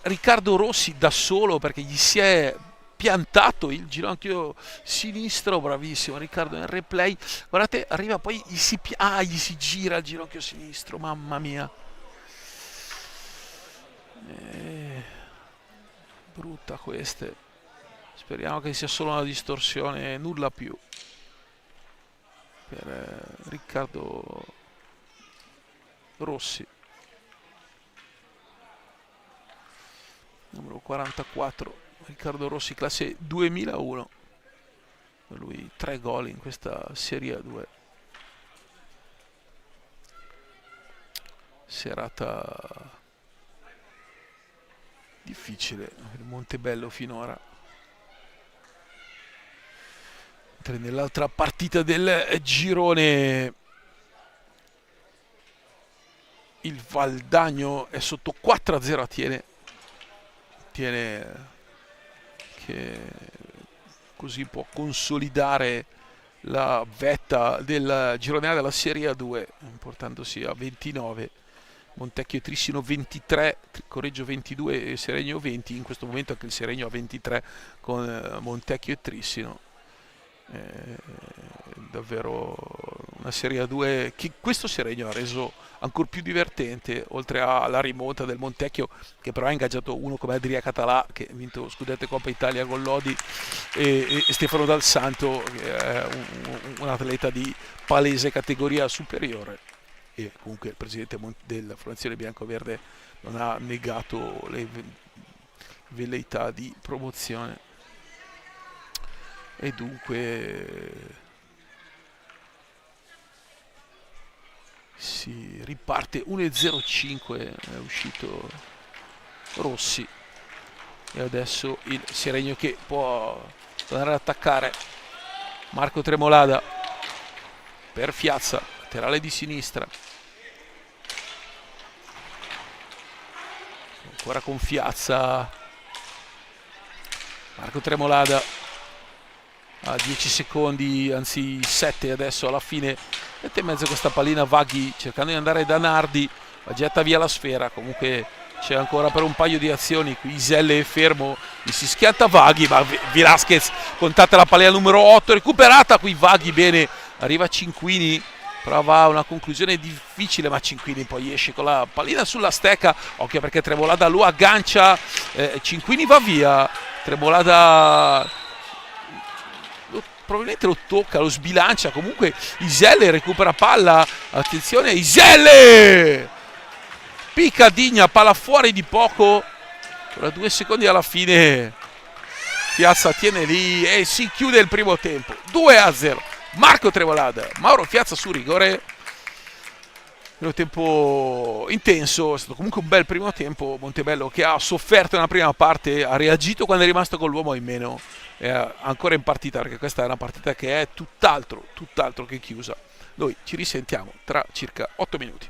Riccardo Rossi da solo, perché gli si è piantato il ginocchio sinistro. Bravissimo Riccardo nel replay, guardate, arriva poi gli si gira il ginocchio sinistro, mamma mia, brutta queste. Speriamo che sia solo una distorsione, nulla più per Riccardo Rossi, numero 44, Riccardo Rossi, classe 2001, per lui 3 gol in questa Serie A2. Serata difficile per il Montebello finora. Mentre nell'altra partita del girone il Valdagno è sotto 4-0 a Tiene che così può consolidare la vetta del girone A della Serie A2, portandosi a 29. Montecchio e Trissino 23, Correggio 22 e Seregno 20. In questo momento anche il Seregno ha 23 con Montecchio e Trissino. Davvero una Serie A2 che questo Seregno ha reso ancora più divertente, oltre alla rimonta del Montecchio, che però ha ingaggiato uno come Adria Català, che ha vinto Scudetto e Coppa Italia con Lodi, e Stefano Dal Santo, che è un atleta di palese categoria superiore. E comunque il presidente della Fondazione Bianco-Verde non ha negato le velleità di promozione. E dunque si riparte 1-0-5, è uscito Rossi e adesso il Seregno che può tornare ad attaccare. Marco Tremolada per Fiazza, laterale di sinistra, ancora con Fiazza. Marco Tremolada a 10 secondi, anzi 7 adesso alla fine, 7 e mezzo questa pallina. Vaghi cercando di andare da Nardi, ma getta via la sfera. Comunque c'è ancora per un paio di azioni, qui Iselle è fermo, gli si schianta Vaghi, ma Velasquez contatta la pallina numero 8, recuperata qui Vaghi, bene, arriva Cinquini, prova una conclusione difficile, ma Cinquini poi esce con la pallina sulla stecca. Occhio perché Tremolada lo aggancia, Cinquini va via, Tremolada probabilmente lo tocca, lo sbilancia. Comunque Iselle recupera palla, attenzione Iselle, picca Digna, palla fuori di poco, ora 2 secondi alla fine Piazza tiene lì e si chiude il primo tempo 2-0. Marco Tremolada, Mauro Piazza su rigore. Primo tempo intenso, è stato comunque un bel primo tempo. Montebello che ha sofferto nella prima parte, ha reagito quando è rimasto con l'uomo in meno, è ancora in partita, perché questa è una partita che è tutt'altro che chiusa. Noi ci risentiamo tra circa 8 minuti.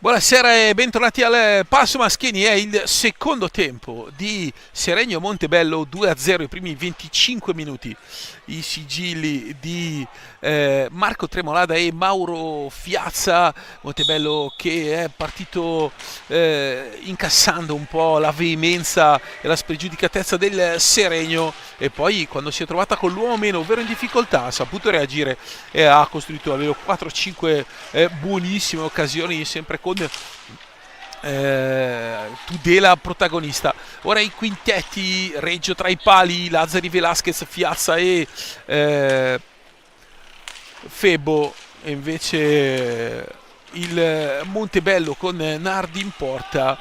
Buonasera e bentornati al Passo Maschini. È il secondo tempo di Seregno Montebello, 2-0 i primi 25 minuti. I sigilli di Marco Tremolada e Mauro Fiazza. Montebello che è partito incassando un po' la veemenza e la spregiudicatezza del Seregno, e poi quando si è trovata con l'uomo meno, ovvero in difficoltà, ha saputo reagire e ha costruito almeno 4-5 buonissime occasioni, sempre con Tudela protagonista. Ora i quintetti: Reggio tra i pali, Lazzari, Velasquez, Fiazza e Febo, e invece il Montebello con Nardi in porta,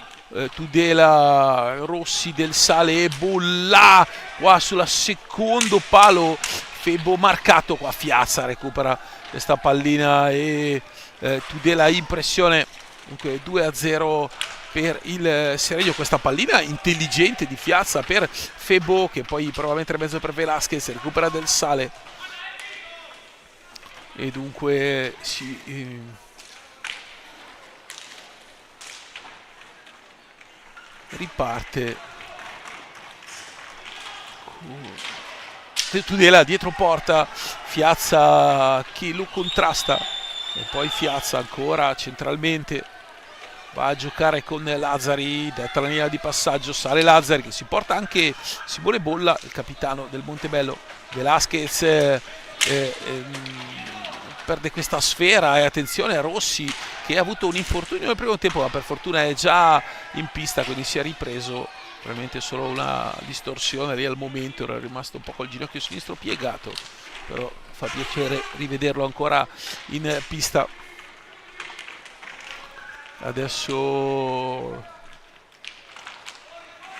Tudela, Rossi, Del Sale e Bolla qua sulla secondo palo. Febo marcato, qua Fiazza recupera questa pallina e Tudela in pressione. Dunque 2-0 per il Seregno. Questa pallina intelligente di Fiazza per Febo, che poi prova a mettere in mezzo per Velasquez, recupera Del Sale e dunque si riparte. Tudela dietro porta, Fiazza che lo contrasta e poi Fiazza ancora centralmente va a giocare con Lazzari, detta la linea di passaggio, sale Lazzari che si porta anche Simone Bolla, il capitano del Montebello. Velasquez perde questa sfera, e attenzione a Rossi che ha avuto un infortunio nel primo tempo, ma per fortuna è già in pista, quindi si è ripreso. Veramente solo una distorsione lì al momento, era rimasto un po' col ginocchio sinistro piegato, però fa piacere rivederlo ancora in pista. Adesso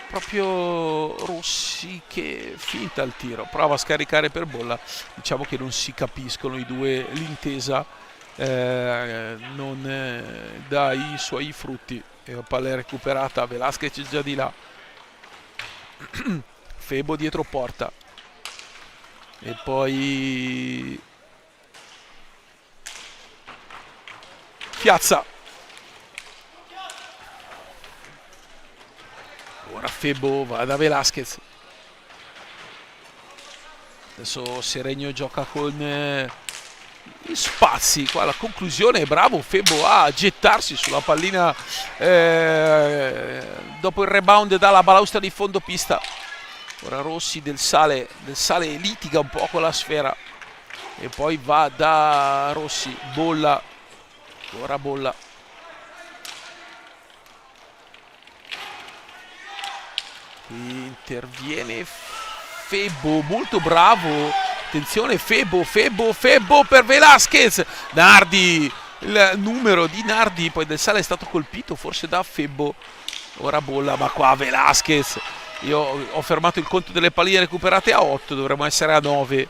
proprio Rossi che finta il tiro, prova a scaricare per Bolla. Diciamo che non si capiscono i due, l'intesa non dà i suoi frutti. E la palla è recuperata, Velasquez già di là. Febo dietro porta e poi Fiazza. Ora Febo va da Velasquez. Adesso Seregno gioca con spazi. Qua la conclusione è bravo Febo a gettarsi sulla pallina dopo il rebound dalla balaustra di fondo pista. Ora Rossi, Del Sale litiga un po' con la sfera e poi va da Rossi, Bolla, ora Bolla. Qui interviene Febo, molto bravo. Attenzione Febo per Velasquez. Nardi, il numero di Nardi, poi Del Sale è stato colpito forse da Febo. Ora Bolla, ma qua Velasquez. Io ho fermato il conto delle palline recuperate a 8, dovremmo essere a 9.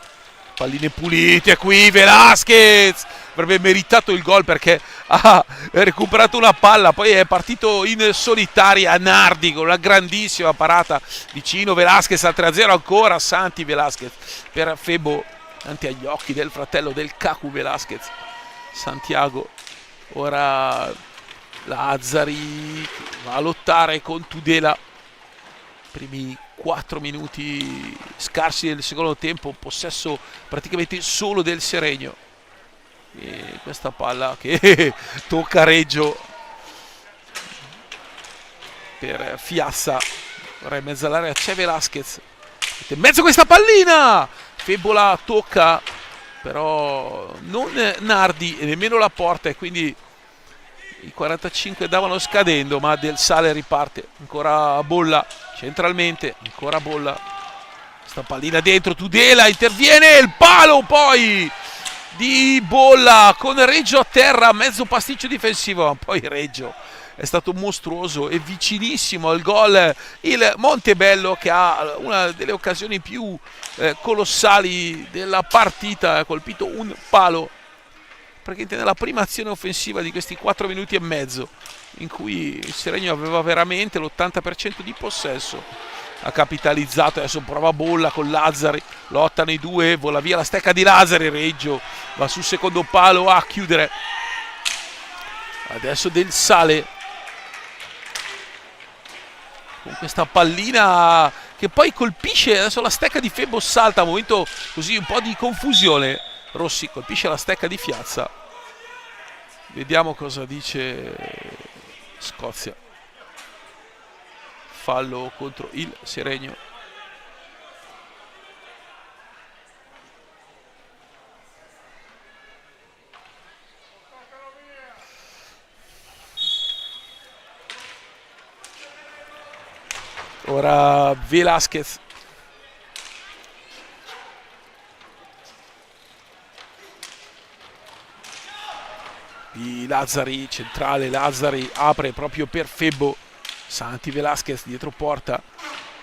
Palline pulite qui, Velasquez avrebbe meritato il gol perché ha recuperato una palla, poi è partito in solitaria Nardi con una grandissima parata vicino. Velasquez al 3-0 ancora, Santi Velasquez per Febo davanti agli occhi del fratello del Cacu Velasquez, Santiago. Ora Lazzari va a lottare con Tudela. Primi 4 minuti scarsi del secondo tempo, possesso praticamente solo del Seregno, e questa palla che tocca Reggio per Fiazza. Ora in mezzo all'area c'è Velasquez, in mezzo a questa pallina Febo la tocca, però non Nardi e nemmeno la porta, e quindi i 45 davano scadendo, ma Del Sale riparte. Ancora Bolla centralmente, ancora Bolla, sta pallina dentro, Tudela interviene, il palo poi di Bolla con Reggio a terra, mezzo pasticcio difensivo, ma poi Reggio è stato mostruoso e vicinissimo al gol. Il Montebello, che ha una delle occasioni più colossali della partita, ha colpito un palo praticamente nella prima azione offensiva di questi 4 minuti e mezzo, in cui il Seregno aveva veramente l'80% di possesso. Ha capitalizzato, adesso prova Bolla con Lazzari, lottano i due, vola via la stecca di Lazzari, Reggio va sul secondo palo a chiudere. Adesso Del Sale con questa pallina che poi colpisce. Adesso la stecca di Febo salta, momento così un po' di confusione. Rossi colpisce la stecca di Fiazza. Vediamo cosa dice Scozia. Fallo contro il Seregno. Ora Velasquez. Di Lazzari, centrale, Lazzari apre proprio per Febo. Santi Velasquez dietro porta.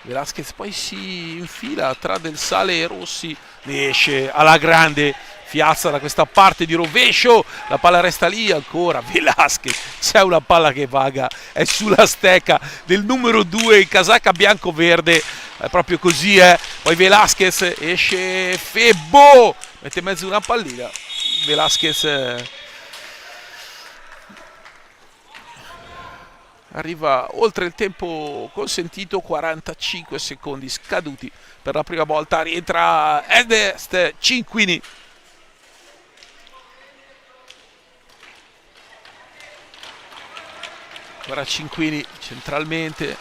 Velasquez poi si infila tra Del Sale e Rossi. Ne esce alla grande. Fiazza da questa parte di rovescio. La palla resta lì ancora. Velasquez. C'è una palla che vaga. È sulla stecca del numero 2 in casacca bianco-verde. È proprio così, eh. Poi Velasquez esce. Febo mette in mezzo una pallina. Velasquez arriva oltre il tempo consentito, 45 secondi scaduti per la prima volta. Rientra Ernest Cinquini. Ora Cinquini centralmente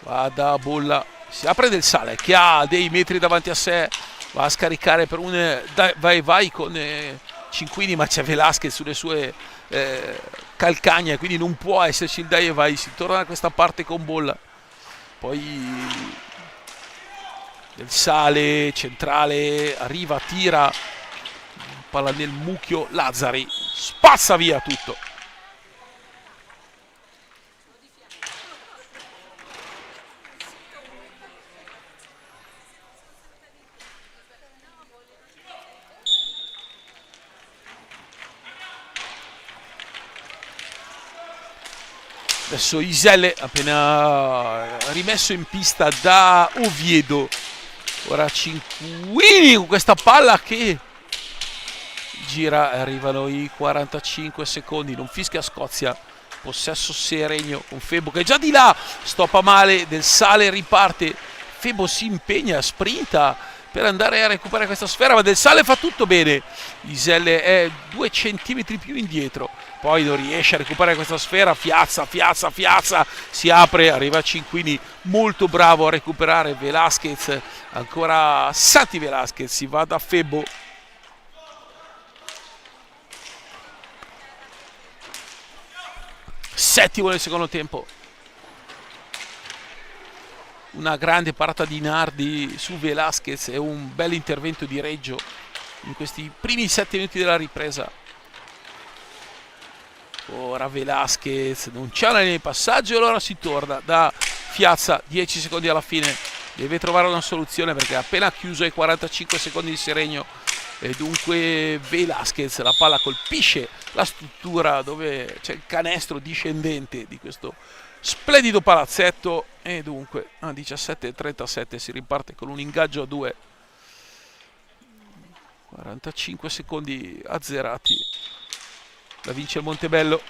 va da bolla, si apre Del Sale che ha dei metri davanti a sé, va a scaricare per un vai con Cinquini, ma c'è Velasquez sulle sue calcagna, quindi non può esserci il dai e vai. Si torna da questa parte con bolla, poi Del Sale centrale arriva, tira palla nel mucchio, Lazzari spazza via tutto. Adesso Iselle appena rimesso in pista da Oviedo. Ora Cinquini con questa palla che gira, arrivano i 45 secondi, non fischia Scozia. Possesso Seregno con Febo che è già di là, stoppa male, Del Sale riparte. Febo si impegna, sprinta per andare a recuperare questa sfera, ma Del Sale fa tutto bene. Iselle è 2 centimetri più indietro, poi non riesce a recuperare questa sfera. Fiazza si apre, arriva Cinquini molto bravo a recuperare. Velasquez, ancora Santi Velasquez, si va da Febo. Settimo nel secondo tempo. Una grande parata di Nardi su Velasquez e un bel intervento di Reggio in questi primi 7 minuti della ripresa. Ora Velasquez, non c'è una linea di passaggio e allora si torna da Fiazza, 10 secondi alla fine. Deve trovare una soluzione perché ha appena chiuso ai 45 secondi di Seregno. E dunque Velasquez, la palla colpisce la struttura dove c'è il canestro discendente di questo splendido palazzetto. E dunque a 17:37 si riparte con un ingaggio a 2. 45 secondi azzerati. La vince il Montebello.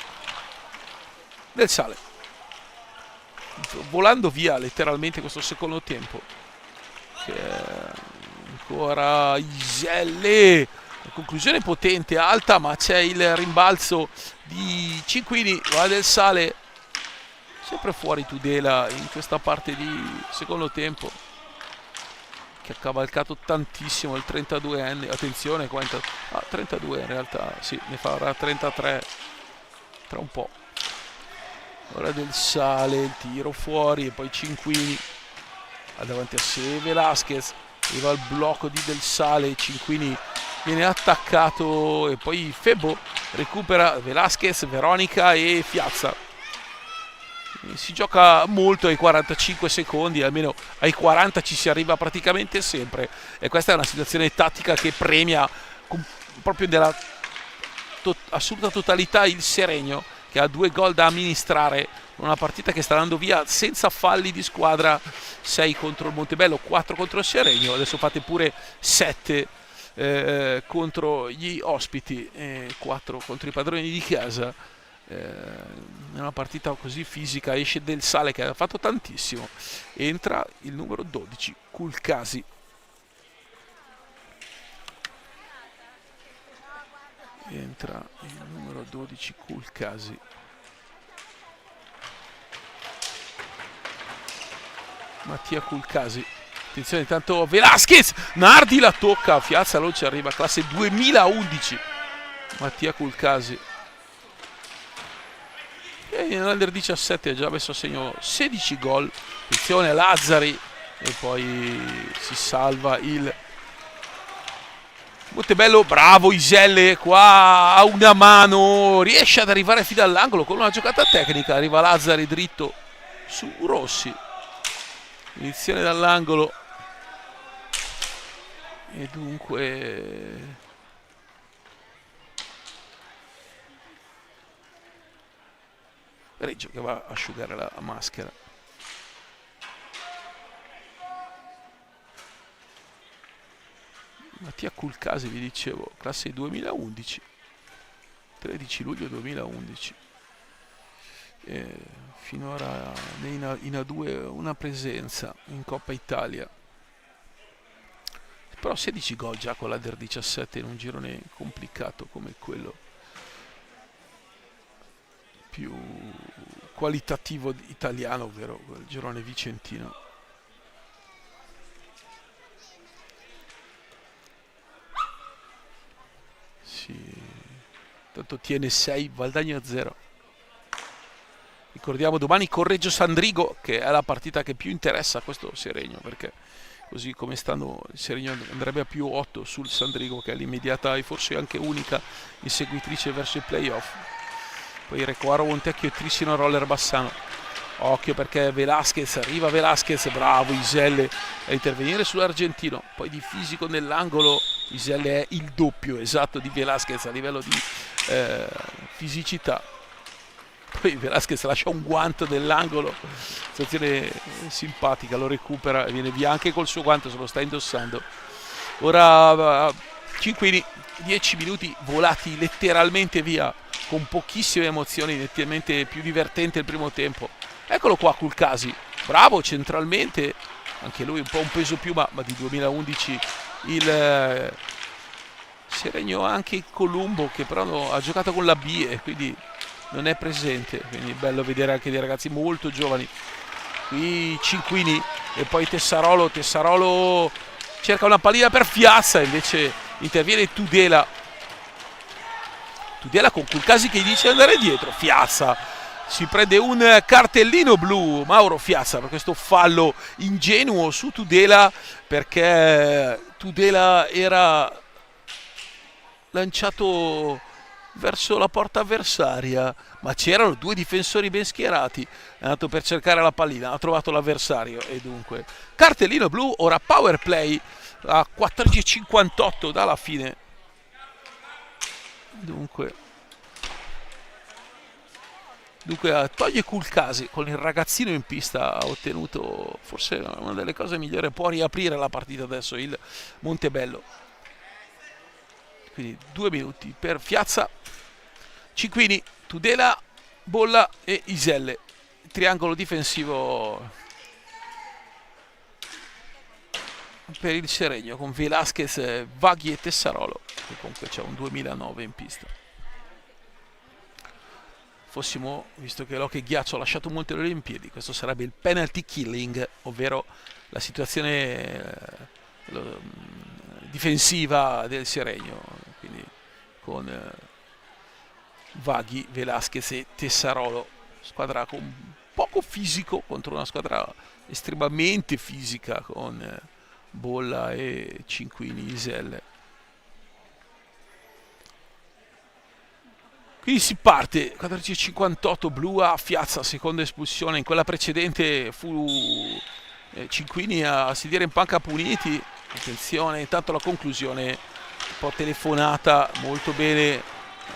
Del Sale volando via letteralmente questo secondo tempo, che ancora Iselle, la conclusione potente, alta, ma c'è il rimbalzo di Cinquini. Va Del Sale, sempre fuori Tudela in questa parte di secondo tempo, che ha cavalcato tantissimo il 32enne. Attenzione, 32 in realtà, sì, ne farà 33 tra un po'. Ora Del Sale, il tiro fuori e poi Cinquini ha davanti a sé Velasquez, arriva il blocco di Del Sale, Cinquini viene attaccato e poi Febo recupera Velasquez, Veronica e Fiazza. Si gioca molto ai 45 secondi, almeno ai 40 ci si arriva praticamente sempre, e questa è una situazione tattica che premia proprio nella assoluta totalità il Seregno, che ha 2 gol da amministrare, una partita che sta andando via senza falli di squadra. 6 contro il Montebello, 4 contro il Seregno, adesso fate pure 7 contro gli ospiti, 4 contro i padroni di casa. in una partita così fisica esce Del Sale che ha fatto tantissimo, entra il numero 12 Kulcasi. Entra il numero 12 Kulcasi. Mattia Kulcasi. Attenzione, intanto Velasquez, Nardi la tocca, Fiazza non ci arriva, classe 2011. Mattia Kulcasi. E nell'Under 17 ha già messo a segno 16 gol. Attenzione a Lazzari e poi si salva il Montebello. Bravo Iselle, qua a una mano, riesce ad arrivare fino all'angolo con una giocata tecnica. Arriva Lazzari dritto su Rossi. Inizione dall'angolo. E dunque Reggio che va a asciugare la maschera. Mattia Kulcasi, vi dicevo, classe 2011, 13 luglio 2011. Finora in A2 una presenza in Coppa Italia, però 16 gol già con l'Under 17 in un girone complicato come quello più qualitativo italiano, ovvero il girone vicentino. Sì, tanto tiene 6, Valdagno 0. Ricordiamo domani Correggio Sandrigo, che è la partita che più interessa a questo Seregno, perché così come stanno il Seregno andrebbe a più 8 sul Sandrigo, che è l'immediata e forse anche unica inseguitrice verso i playoff. Poi Recoaro Montecchio e Trissino Roller Bassano. Occhio perché Velasquez, arriva Velasquez, bravo Iselle a intervenire sull'argentino. Poi di fisico nell'angolo, Iselle è il doppio esatto di Velasquez a livello di fisicità. Poi Velasquez lascia un guanto nell'angolo, situazione simpatica, lo recupera e viene via anche col suo guanto, se lo sta indossando. Ora Cinquini, 10 minuti volati letteralmente via, con pochissime emozioni, nettamente più divertente il primo tempo. Eccolo qua Kulcasi, bravo centralmente, anche lui un po' un peso più, ma di 2011 il Seregno, anche il Colombo che però ha giocato con la B e quindi non è presente, quindi è bello vedere anche dei ragazzi molto giovani. Qui Cinquini e poi Tessarolo cerca una pallina per Fiazza, invece interviene Tudela con Kulcasi che gli dice di andare dietro. Fiazza si prende un cartellino blu, Mauro Fiazza, per questo fallo ingenuo su Tudela, perché Tudela era lanciato verso la porta avversaria, ma c'erano due difensori ben schierati. È andato per cercare la pallina, ha trovato l'avversario e dunque cartellino blu. Ora power play a 14:58 dalla fine. Dunque toglie Kulcasi con il ragazzino in pista, ha ottenuto forse una delle cose migliori, può riaprire la partita adesso il Montebello. Quindi 2 minuti per Fiazza, Cinquini, Tudela, Bolla e Iselle. Triangolo difensivo per il Seregno con Velasquez, Vaghi e Tessarolo, che comunque c'è un 2009 in pista. Fossimo, visto che l'Hockey Ghiaccio ha lasciato molte Olimpiadi, questo sarebbe il penalty killing, ovvero la situazione difensiva del Seregno, quindi con Vaghi, Velasquez e Tessarolo, squadra con poco fisico contro una squadra estremamente fisica con Bolla e Cinquini, Iselle. Quindi si parte 14:58, blu a Fiazza, seconda espulsione. In quella precedente fu Cinquini a sedere in panca puniti. Attenzione, intanto la conclusione, un po' telefonata, molto bene,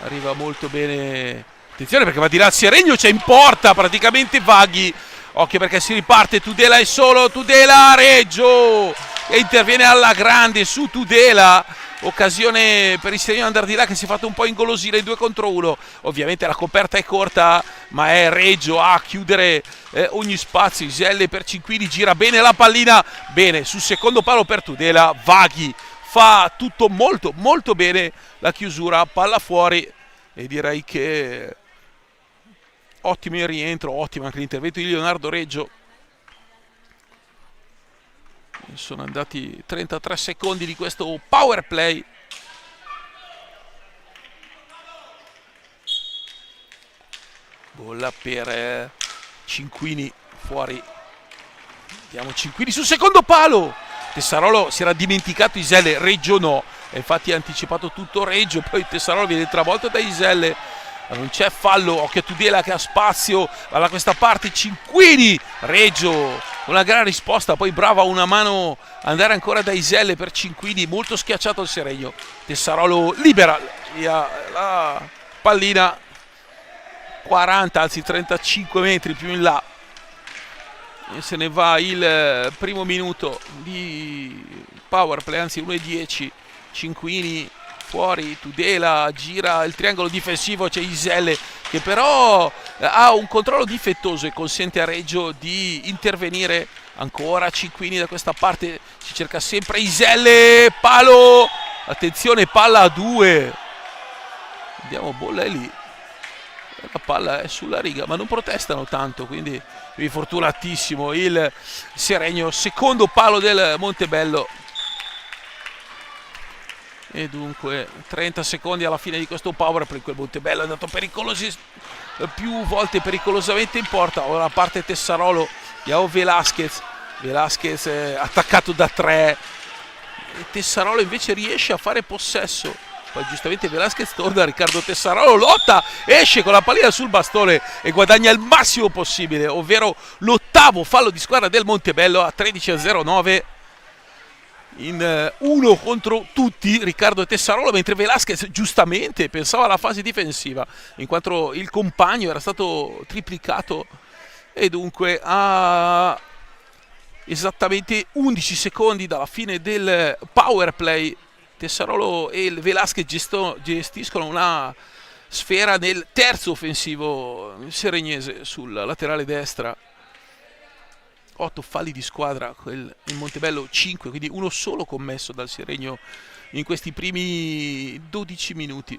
arriva molto bene. Attenzione perché va di là il Seregno, c'è in porta praticamente Vaghi. Occhio perché si riparte, Tudela è solo, Tudela, Reggio, e interviene alla grande su Tudela. occasione per il Serenio andare di là, che si è fatto un po' ingolosire in 2 contro 1. Ovviamente la coperta è corta, ma è Reggio a chiudere ogni spazio. Iselle per Cinquini, gira bene la pallina, bene sul secondo palo per Tudela. Vaghi fa tutto molto molto bene, la chiusura, palla fuori, e direi che ottimo il rientro, ottimo anche l'intervento di Leonardo Reggio. Sono andati 33 secondi di questo power play. Bolla per Cinquini, fuori. Vediamo Cinquini sul secondo palo. Tessarolo si era dimenticato Iselle, Reggio no, e infatti ha anticipato tutto Reggio, poi Tessarolo viene travolto da Iselle. Non c'è fallo, occhio a Tudela che ha spazio, va da questa parte Cinquini, Reggio una gran risposta, poi brava una mano andare ancora da Iselle per Cinquini, molto schiacciato il Seregno. Tessarolo libera via la pallina 40, anzi 35 metri più in là, e se ne va il primo minuto di power play, anzi 1:10. Cinquini fuori, Tudela gira il triangolo difensivo, c'è Iselle che però ha un controllo difettoso e consente a Reggio di intervenire. Ancora Cinquini da questa parte, si cerca sempre Iselle, palo, attenzione, palla a 2. Andiamo, bolla è lì, la palla è sulla riga, ma non protestano tanto, quindi fortunatissimo il Seregno. Secondo palo del Montebello. E dunque 30 secondi alla fine di questo power play. Quel Montebello è andato più volte pericolosamente in porta. Ora parte Tessarolo, Yao Velasquez attaccato da 3, e Tessarolo invece riesce a fare possesso. Poi giustamente Velasquez torna, Riccardo Tessarolo lotta, esce con la pallina sul bastone e guadagna il massimo possibile, ovvero l'8º fallo di squadra del Montebello a 13:09. In 1 contro tutti Riccardo Tessarolo, mentre Velasquez giustamente pensava alla fase difensiva in quanto il compagno era stato triplicato. E dunque a esattamente 11 secondi dalla fine del power play, Tessarolo e il Velasquez gestiscono una sfera nel terzo offensivo seregnese sul laterale destra. 8 falli di squadra, il Montebello 5, quindi uno solo commesso dal Seregno in questi primi 12 minuti.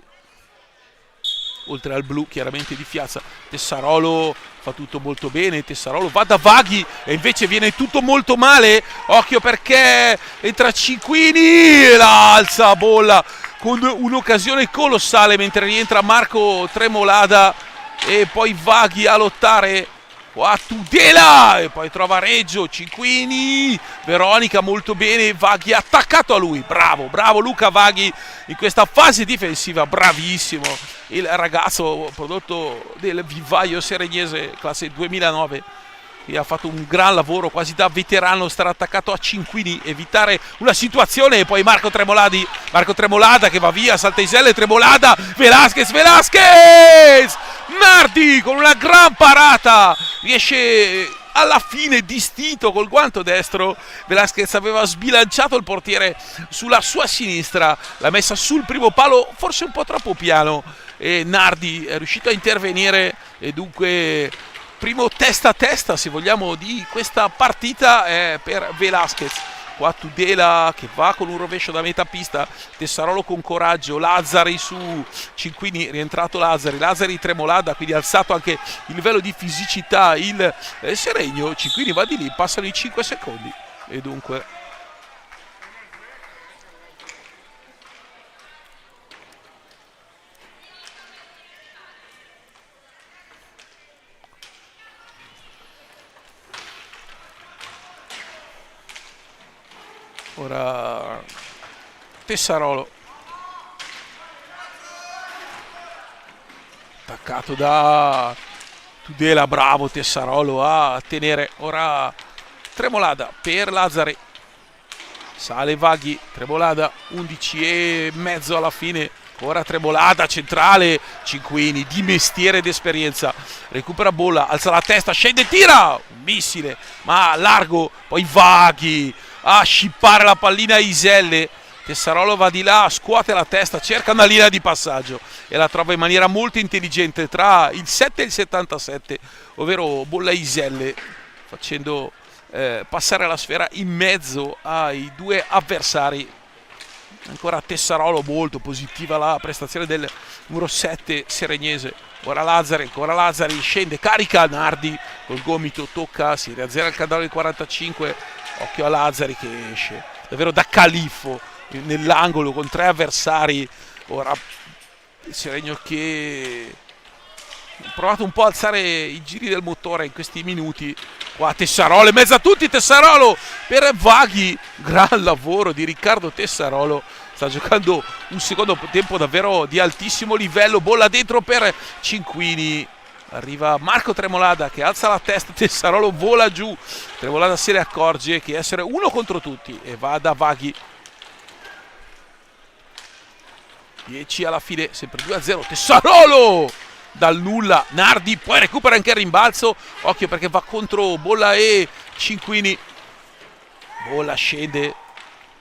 Oltre al blu chiaramente di Piazza. Tessarolo fa tutto molto bene, Tessarolo va da Vaghi e invece viene tutto molto male. Occhio perché entra Cinquini, la alza a bolla con un'occasione colossale, mentre rientra Marco Tremolada e poi Vaghi a lottare. Qua Tudela e poi trova Reggio, Cinquini, Veronica molto bene, Vaghi attaccato a lui, bravo Luca Vaghi in questa fase difensiva, bravissimo il ragazzo prodotto del vivaio seregnese classe 2009, che ha fatto un gran lavoro quasi da veterano, stare attaccato a Cinquini, evitare una situazione, e poi Marco Tremolada che va via, salta Iselle, Tremolada, Velasquez, Nardi con una gran parata riesce alla fine, distinto col guanto destro. Velasquez aveva sbilanciato il portiere sulla sua sinistra, l'ha messa sul primo palo forse un po' troppo piano, e Nardi è riuscito a intervenire, e dunque primo testa a testa, se vogliamo, di questa partita è per Velasquez. Qua Tudela che va con un rovescio da metà pista, Tessarolo con coraggio, Lazzari su Cinquini, rientrato Lazzari Tremolada, quindi alzato anche il livello di fisicità il Seregno. Cinquini va di lì, passano i 5 secondi e dunque ora Tessarolo attaccato da Tudela, bravo Tessarolo a tenere. Ora Tremolada per Lazzari, sale Vaghi, Tremolada 11,5 alla fine. Ora Tremolada centrale, Cinquini di mestiere ed esperienza, recupera bolla, alza la testa, scende, tira, un missile ma largo, poi Vaghi a scippare la pallina a Iselle, Tessarolo va di là, scuote la testa, cerca una linea di passaggio e la trova in maniera molto intelligente tra il 7 e il 77, ovvero Bolla Iselle, facendo passare la sfera in mezzo ai due avversari. Ancora Tessarolo, molto positiva la prestazione del numero 7 seregnese. Ora Lazzari, ancora Lazzari, scende, carica Nardi col gomito, tocca, si riazzera il candelo del 45. Occhio a Lazzari che esce davvero da califfo nell'angolo con tre avversari. Ora il Seregno che ha provato un po' a alzare i giri del motore in questi minuti. Qua Tessarolo in mezzo a tutti, Tessarolo per Vaghi, gran lavoro di Riccardo Tessarolo, sta giocando un secondo tempo davvero di altissimo livello. Bolla dentro per Cinquini, arriva Marco Tremolada che alza la testa, Tessarolo vola giù, Tremolada se ne accorge che essere uno contro tutti e va da Vaghi. 10 alla fine, sempre 2-0, Tessarolo dal nulla, Nardi poi recupera anche il rimbalzo, occhio perché va contro Bolla e Cinquini. Bolla scende,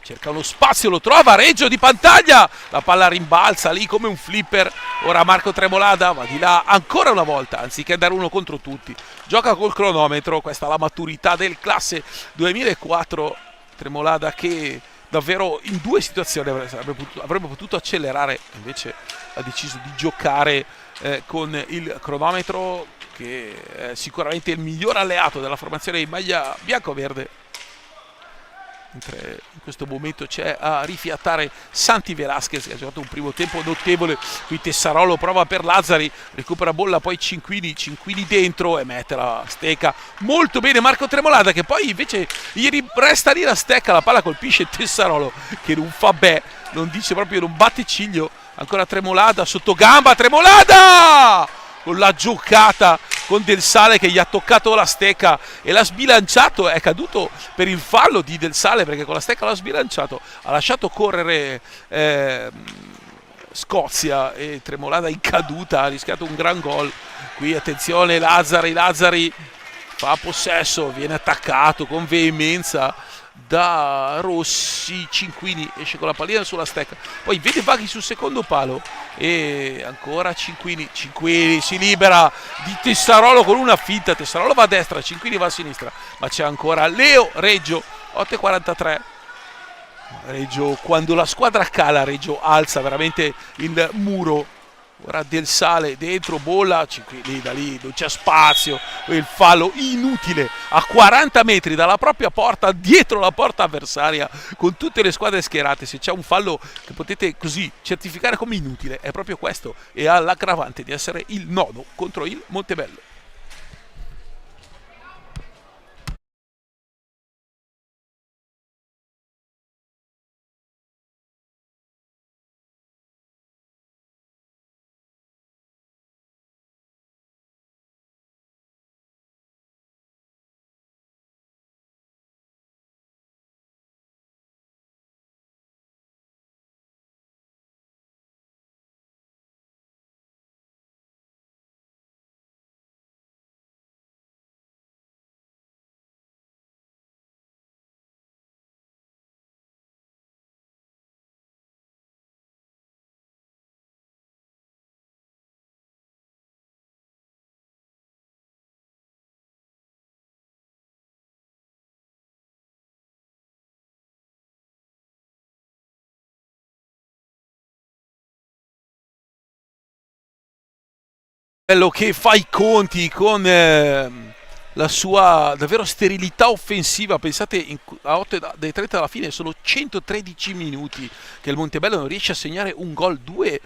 cerca uno spazio, lo trova, Reggio di Pantaglia, la palla rimbalza lì come un flipper. Ora Marco Tremolada va di là ancora una volta, anziché andare uno contro tutti, gioca col cronometro. Questa è la maturità del classe 2004. Tremolada che davvero in due situazioni avrebbe potuto accelerare, invece ha deciso di giocare con il cronometro, che è sicuramente il miglior alleato della formazione in maglia bianco-verde. Mentre in questo momento c'è a rifiatare Santi Velasquez, che ha giocato un primo tempo notevole. Qui Tessarolo prova per Lazzari, recupera Bolla, poi Cinquini dentro e mette la stecca molto bene Marco Tremolada, che poi invece gli resta lì la stecca, la palla colpisce Tessarolo che non fa beh, non dice proprio, non batte ciglio. Ancora Tremolada sotto gamba, Tremolada con la giocata con Del Sale che gli ha toccato la stecca e l'ha sbilanciato. È caduto per il fallo di Del Sale perché con la stecca l'ha sbilanciato, ha lasciato correre Scozia e Tremolada in caduta ha rischiato un gran gol. Qui attenzione Lazzari fa possesso, viene attaccato con veemenza da Rossi. Cinquini esce con la pallina sulla stecca, poi vede Vaghi sul secondo palo e ancora Cinquini si libera di Tessarolo con una finta. Tessarolo va a destra, Cinquini va a sinistra, ma c'è ancora Leo Reggio. 8:43. Reggio, quando la squadra cala, Reggio alza veramente il muro. Ora Del Sale dentro, Bolla, Cinquini da lì non c'è spazio, il fallo inutile a 40 metri dalla propria porta, dietro la porta avversaria, con tutte le squadre schierate. Se c'è un fallo che potete così certificare come inutile è proprio questo, e ha l'aggravante di essere il nono contro il Montebello. Bello che fa i conti con la sua davvero sterilità offensiva. Pensate, a 8 dai 30 alla fine sono 113 minuti che il Montebello non riesce a segnare un gol. 2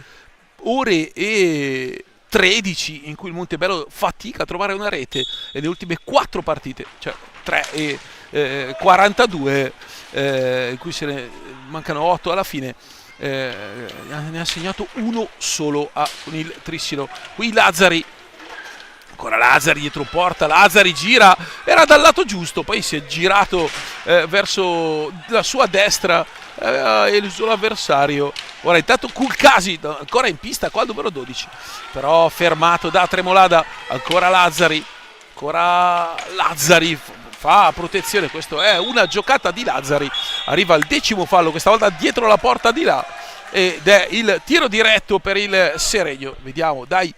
ore e 13 in cui il Montebello fatica a trovare una rete, e nelle ultime 4 partite, cioè 3 e 42, in cui se ne mancano 8 alla fine, ne ha segnato uno solo con il Trissino. Qui Lazzari, ancora Lazzari dietro porta, Lazzari gira, era dal lato giusto, poi si è girato verso la sua destra, aveva eluso l'avversario. Ora intanto Culcasi ancora in pista qua, il numero 12, però fermato da Tremolada. Ancora Lazzari fa protezione. Questo è una giocata di Lazzari, arriva il 10° fallo, questa volta dietro la porta di là, ed è il tiro diretto per il Seregno. Vediamo, dai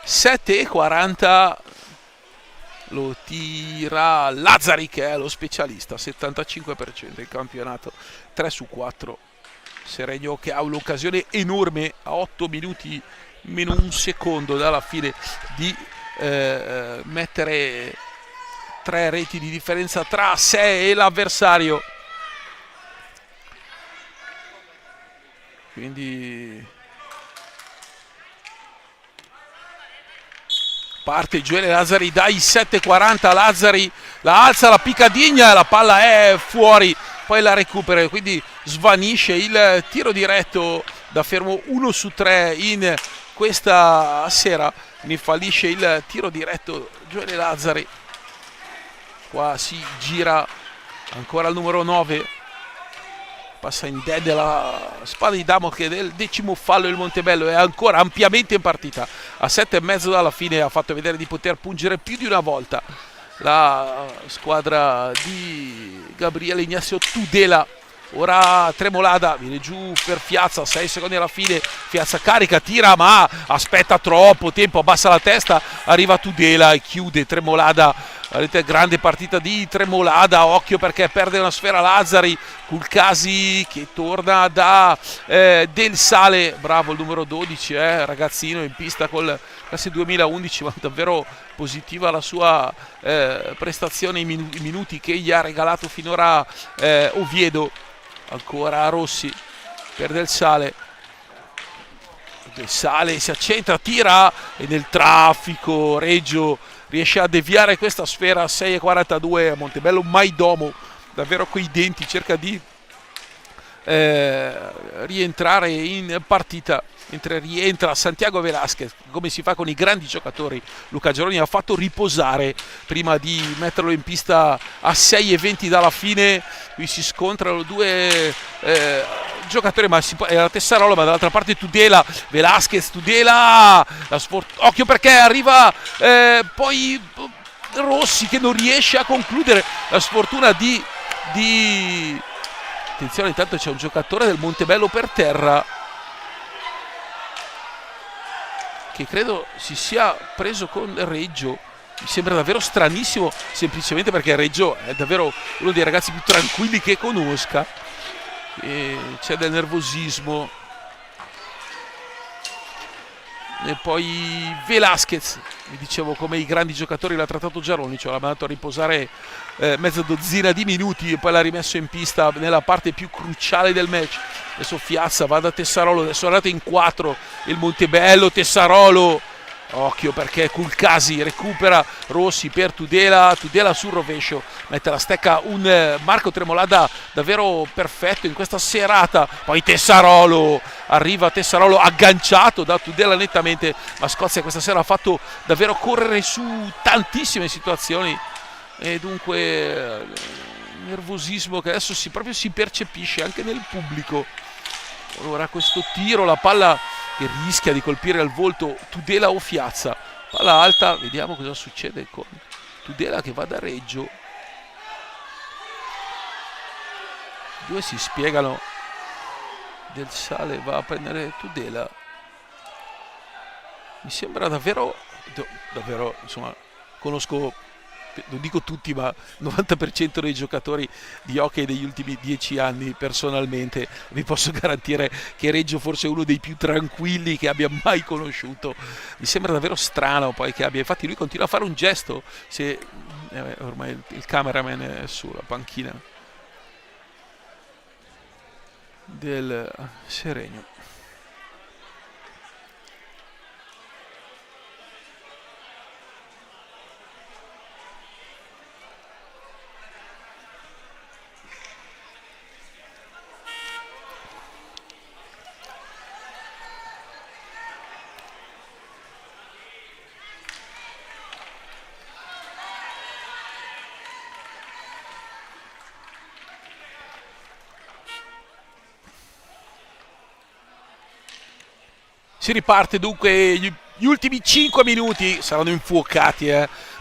7,40 lo tira Lazzari, che è lo specialista, 75% in campionato, 3 su 4. Seregno che ha un'occasione enorme a 8 minuti meno un secondo dalla fine di mettere 3 reti di differenza tra sé e l'avversario. Quindi parte Gioele Lazzari dai 7,40. Lazzari la alza, la piccadigna, la palla è fuori, poi la recupera, quindi svanisce il tiro diretto da fermo 1 su 3 in questa sera. Ne fallisce il tiro diretto Gioele Lazzari. Qua si gira ancora il numero 9, passa in dead la spada di Damocle del 10° fallo. Il Montebello è ancora ampiamente in partita, a 7,5 dalla fine. Ha fatto vedere di poter pungere più di una volta la squadra di Gabriele Ignacio Tudela. Ora Tremolada viene giù per Fiazza, 6 secondi alla fine. Fiazza carica, tira, ma aspetta troppo tempo, abbassa la testa, arriva Tudela e chiude. Tremolada, vedete, grande partita di Tremolada, occhio perché perde una sfera Lazzari. Culcasi che torna da Del Sale, bravo il numero 12, ragazzino in pista col classe 2011, ma davvero positiva la sua prestazione, i minuti che gli ha regalato finora Oviedo. Ancora Rossi per Del Sale. Del Sale si accentra, tira e nel traffico Reggio riesce a deviare questa sfera. 6,42 a Montebello. Maidomo davvero coi denti cerca di rientrare in partita, mentre rientra Santiago Velasquez, come si fa con i grandi giocatori. Luca Geroni ha fatto riposare prima di metterlo in pista a 6,20 dalla fine. Qui si scontrano due giocatori, ma è la Tessarolo, ma dall'altra parte Tudela. Velasquez, Tudela, occhio perché arriva poi Rossi che non riesce a concludere. La sfortuna di attenzione, intanto c'è un giocatore del Montebello per terra che credo si sia preso con Reggio. Mi sembra davvero stranissimo, semplicemente perché Reggio è davvero uno dei ragazzi più tranquilli che conosca. E c'è del nervosismo. E poi Velasquez, vi dicevo, come i grandi giocatori l'ha trattato Giaroni, cioè l'ha mandato a riposare mezza dozzina di minuti e poi l'ha rimesso in pista nella parte più cruciale del match. Adesso Fiazza va da Tessarolo, adesso è andato in 4 il Montebello. Tessarolo, occhio perché Culcasi recupera. Rossi per Tudela, Tudela sul rovescio, mette la stecca un Marco Tremolada davvero perfetto in questa serata. Poi Tessarolo, arriva Tessarolo agganciato da Tudela nettamente, ma Scozia questa sera ha fatto davvero correre su tantissime situazioni e dunque nervosismo che adesso proprio si percepisce anche nel pubblico. Ora questo tiro, la palla che rischia di colpire al volto Tudela o Fiazza, palla alta, vediamo cosa succede con Tudela che va da Reggio. Due si spiegano, Del Sale va a prendere Tudela. Mi sembra davvero insomma, conosco, non dico tutti, ma il 90% dei giocatori di hockey degli ultimi 10 anni personalmente. Vi posso garantire che Reggio forse è uno dei più tranquilli che abbia mai conosciuto. Mi sembra davvero strano poi che abbia, infatti lui continua a fare un gesto, se ormai il cameraman è sulla panchina del Seregno. Si riparte dunque, gli ultimi 5 minuti saranno infuocati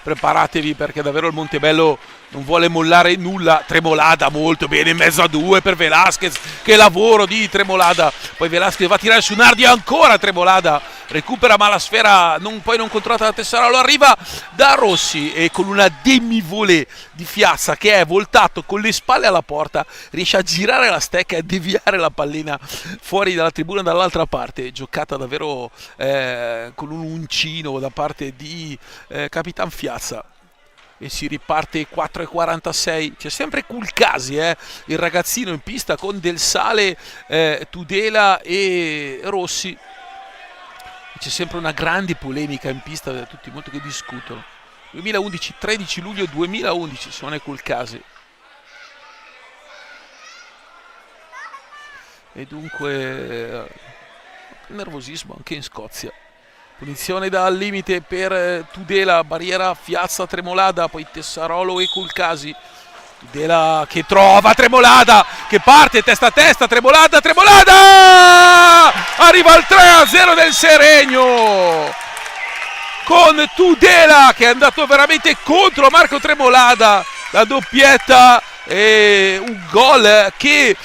preparatevi perché davvero il Montebello non vuole mollare nulla. Tremolada molto bene in mezzo a due per Velasquez, che lavoro di Tremolada, poi Velasquez va a tirare su Nardi, ancora Tremolada recupera ma la sfera poi non controllata da Tessarolo, arriva da Rossi e con una demi-volée di Fiazza che è voltato con le spalle alla porta riesce a girare la stecca e a deviare la pallina fuori dalla tribuna dall'altra parte, giocata davvero con un uncino da parte di Capitan Fiazza. E si riparte 4:46. C'è sempre Culcasi, il ragazzino in pista con Del Sale, Tudela e Rossi. C'è sempre una grande polemica in pista, tutti molto che discutono. 2011, 13 luglio 2011, suona Culcasi. E dunque nervosismo anche in Scozia. Punizione dal limite per Tudela, barriera Fiazza, Tremolada, poi Tessarolo e Culcasi. Tudela che trova Tremolada, che parte testa a testa, Tremolada, arriva al 3-0 del Seregno con Tudela che è andato veramente contro Marco Tremolada, la doppietta e un gol che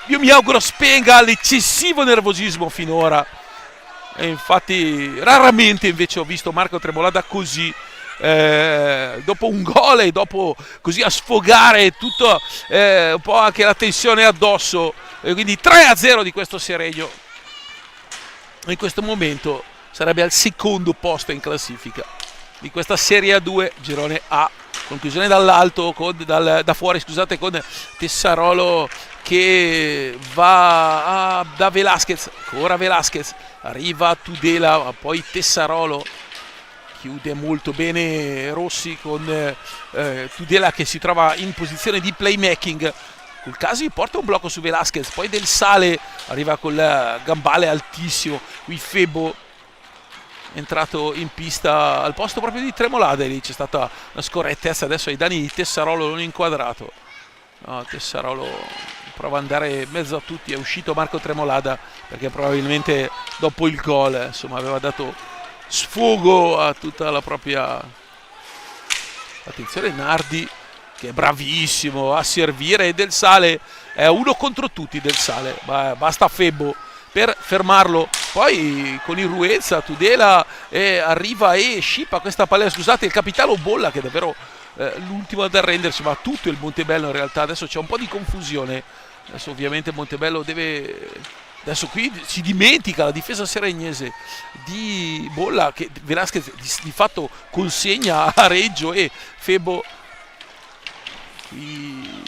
io mi auguro spenga l'eccessivo nervosismo finora. E infatti raramente invece ho visto Marco Tremolada così, dopo un gol e dopo così a sfogare tutto un po' anche la tensione addosso, e quindi 3-0 di questo Seregno. In questo momento sarebbe al secondo posto in classifica di questa Serie A2, girone A, conclusione dall'alto, da fuori scusate, con Tessarolo che va da Velasquez, ancora Velasquez, arriva Tudela, poi Tessarolo, chiude molto bene Rossi con Tudela che si trova in posizione di playmaking. Culcasi porta un blocco su Velasquez, poi Del Sale arriva col gambale altissimo, qui Febo entrato in pista al posto proprio di Tremolada, e lì c'è stata una scorrettezza adesso ai danni di Tessarolo non inquadrato. No, Tessarolo prova ad andare in mezzo a tutti, è uscito Marco Tremolada perché probabilmente dopo il gol insomma aveva dato sfogo a tutta la propria. Attenzione Nardi che è bravissimo a servire, e Del Sale è uno contro tutti. Del Sale, basta Febo per fermarlo, poi con irruenza Tudela arriva e scippa questa palla, scusate, il capitano Bolla che è davvero l'ultimo ad arrendersi, ma tutto il Montebello in realtà adesso c'è un po' di confusione. Adesso ovviamente Montebello adesso qui si dimentica la difesa seregnese di Bolla, che Velasquez di fatto consegna a Reggio, e Febo qui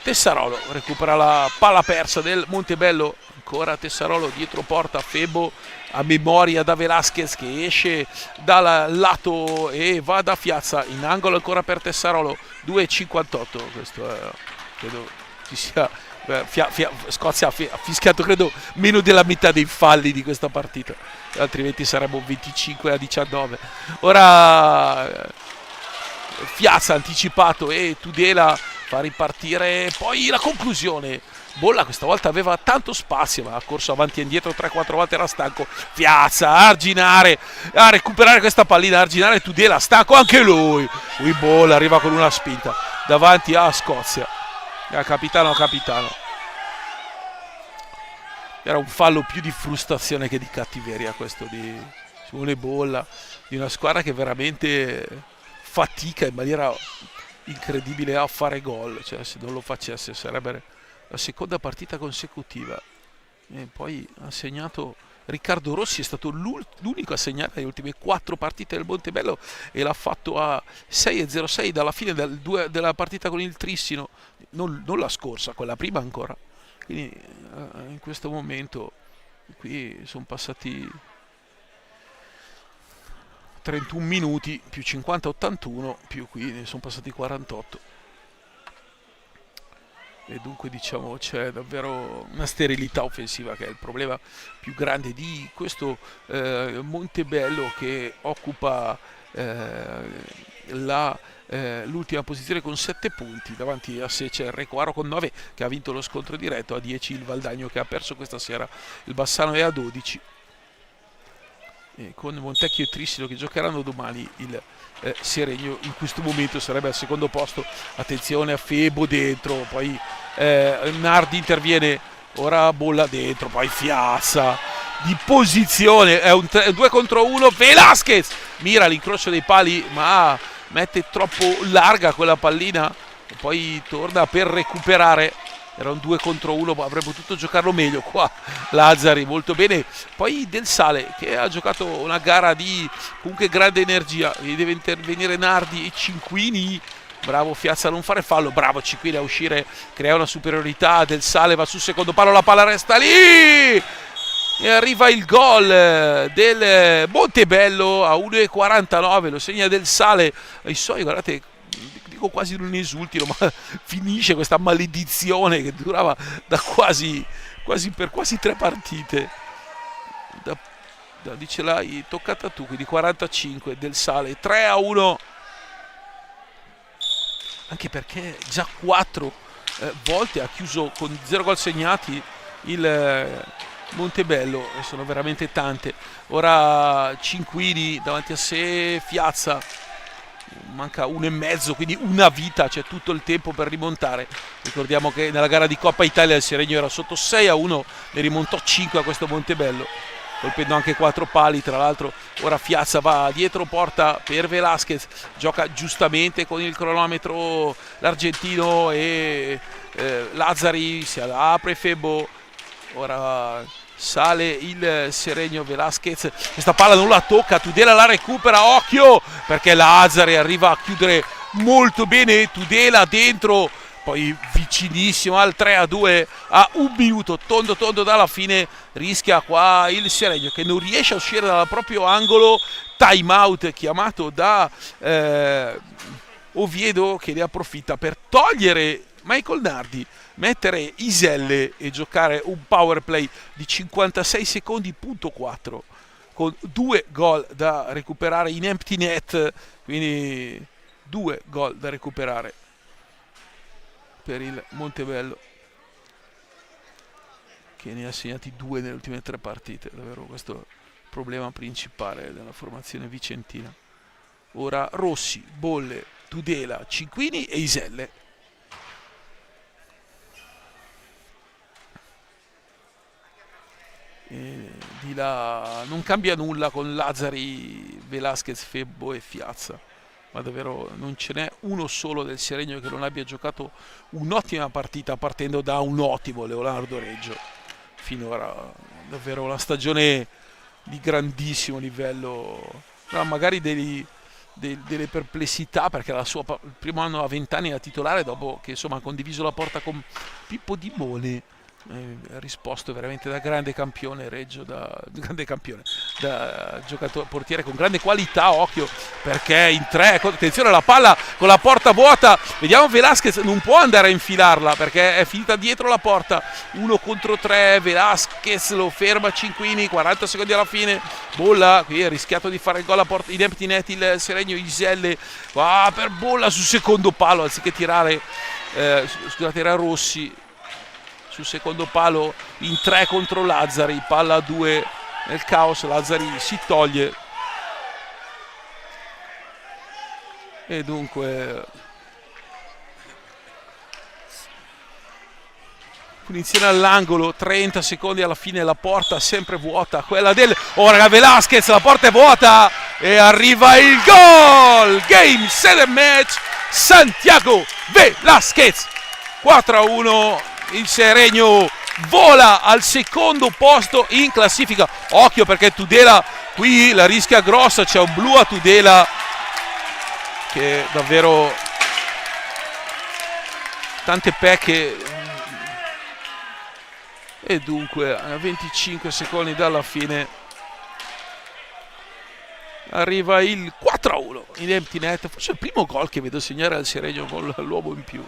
Tessarolo recupera la palla persa del Montebello, ancora Tessarolo dietro porta, Febo a memoria da Velasquez che esce dal lato e va da Fiazza, in angolo ancora per Tessarolo, 2:58, questo credo ci sia, Scozia ha fischiato credo meno della metà dei falli di questa partita, altrimenti sarebbe 25-19. Ora Fiazza anticipato e Tudela fa ripartire poi la conclusione. Bolla questa volta aveva tanto spazio ma ha corso avanti e indietro 3-4 volte, era stanco. Fiazza a arginare, a recuperare questa pallina, a arginare Tudela, stanco anche lui. Bolla arriva con una spinta davanti a Scozia, capitano. Era un fallo più di frustrazione che di cattiveria questo di Simone Bolla, di una squadra che veramente fatica in maniera incredibile a fare gol, cioè se non lo facesse sarebbe la seconda partita consecutiva. E poi ha segnato Riccardo Rossi, è stato l'unico a segnare le ultime 4 partite del Montebello e l'ha fatto a 6:06 dalla fine della partita con il Trissino, non la scorsa, quella prima ancora. Quindi in questo momento qui sono passati 31 minuti più 50-81 più qui ne sono passati 48, e dunque diciamo c'è davvero una sterilità offensiva che è il problema più grande di questo Montebello, che occupa l'ultima posizione con 7 punti, davanti a sé c'è il Recoaro con 9 che ha vinto lo scontro diretto, a 10 il Valdagno che ha perso questa sera, il Bassano è a 12. con Montecchio e Trissino che giocheranno domani. Il Seregno in questo momento sarebbe al secondo posto. Attenzione a Febo dentro, poi Nardi interviene, ora bolla dentro, poi Fiazza di posizione, è un 2 contro 1. Velasquez mira l'incrocio dei pali ma mette troppo larga quella pallina e poi torna per recuperare. Era un 2 contro 1, ma avrebbe potuto giocarlo meglio qua Lazzari, molto bene. Poi Del Sale che ha giocato una gara di comunque grande energia, deve intervenire Nardi e Cinquini. Bravo Fiazza a non fare fallo, bravo Cinquini a uscire, crea una superiorità. Del Sale va sul secondo palo, la palla resta lì e arriva il gol del Montebello a 1,49, lo segna Del Sale. Ai suoi, guardate, dico quasi non esultino, ma finisce questa maledizione che durava da quasi 3 partite. Dice l'hai toccata tu, quindi 45. Del Sale 3-1, anche perché già 4 volte ha chiuso con 0 gol segnati il Montebello, e sono veramente tante. Ora Cinquini davanti a sé, Fiazza, manca 1,5, quindi una vita, c'è tutto il tempo per rimontare. Ricordiamo che nella gara di Coppa Italia il Seregno era sotto 6-1, ne rimontò 5 a questo Montebello, colpendo anche 4 pali. Tra l'altro ora Fiazza va dietro porta per Velasquez, gioca giustamente con il cronometro l'argentino e Lazzari, si apre Febo, ora sale il Seregno. Velasquez questa palla non la tocca, Tudela la recupera, occhio perché Lazzari arriva a chiudere molto bene. Tudela dentro, poi vicinissimo al 3-2 a 1 minuto tondo dalla fine. Rischia qua il Seregno che non riesce a uscire dal proprio angolo. Time out chiamato da Oviedo, che ne approfitta per togliere Michael Nardi, mettere Iselle e giocare un power play di 56 secondi.4 con 2 gol da recuperare in empty net, quindi 2 gol da recuperare per il Montebello, che ne ha segnati 2 nelle ultime 3 partite. Davvero questo è il problema principale della formazione vicentina. Ora Rossi, Bolle, Tudela, Cinquini e Iselle. E di là non cambia nulla con Lazzari, Velasquez, Febbo e Fiazza, ma davvero non ce n'è uno solo del Seregno che non abbia giocato un'ottima partita, partendo da un ottimo Leonardo Reggio. Finora davvero una stagione di grandissimo livello, magari delle perplessità, perché il primo anno a 20 anni da titolare, dopo che insomma ha condiviso la porta con Pippo Di Mone. Ha risposto veramente da grande campione Reggio, da giocatore, portiere con grande qualità. Occhio perché in 3, attenzione alla palla con la porta vuota, vediamo Velasquez, non può andare a infilarla perché è finita dietro la porta. 1 contro 3, Velasquez lo ferma Cinquini, 40 secondi alla fine. Bolla, qui ha rischiato di fare il gol a porta in empty net il Seregno. Iselle va per Bolla sul secondo palo anziché tirare, scusate, era Rossi sul secondo palo in 3 contro Lazzari, palla a 2 nel caos. Lazzari si toglie e dunque punizione all'angolo, 30 secondi alla fine, la porta sempre vuota, quella del ora Velasquez, la porta è vuota e arriva il gol. Game 7 match, Santiago Velasquez, 4-1. Il Seregno vola al secondo posto in classifica. Occhio perché Tudela qui la rischia grossa, c'è un blu a Tudela che davvero tante pecche. E dunque a 25 secondi dalla fine arriva il 4-1 in empty net, forse il primo gol che vedo segnare al Seregno con l'uomo in più.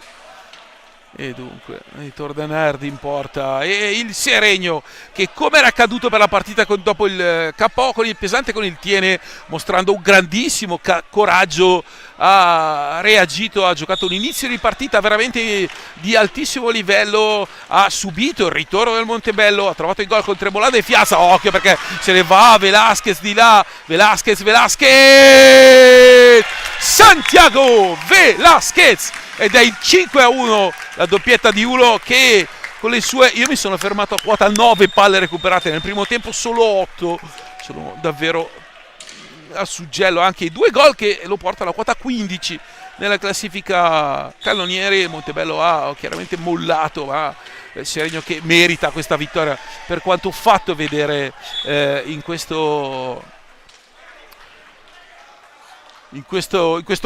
E dunque, ritorna Nerd in porta e il Seregno che, come era accaduto per la partita dopo il KO con il Pesante, con il Tiene, mostrando un grandissimo coraggio, ha reagito, ha giocato un inizio di partita veramente di altissimo livello, ha subito il ritorno del Montebello, ha trovato il gol con Tremolada e Fiasa, occhio perché se ne va Velasquez di là, Velasquez, Santiago Velasquez, ed è il 5-1, la doppietta di Ulo che con le sue, io mi sono fermato a quota 9 palle recuperate nel primo tempo, solo 8, sono davvero a suggello anche i 2 gol che lo portano a quota 15 nella classifica cannonieri. Montebello ha chiaramente mollato, ma il Seregno che merita questa vittoria per quanto fatto vedere in questo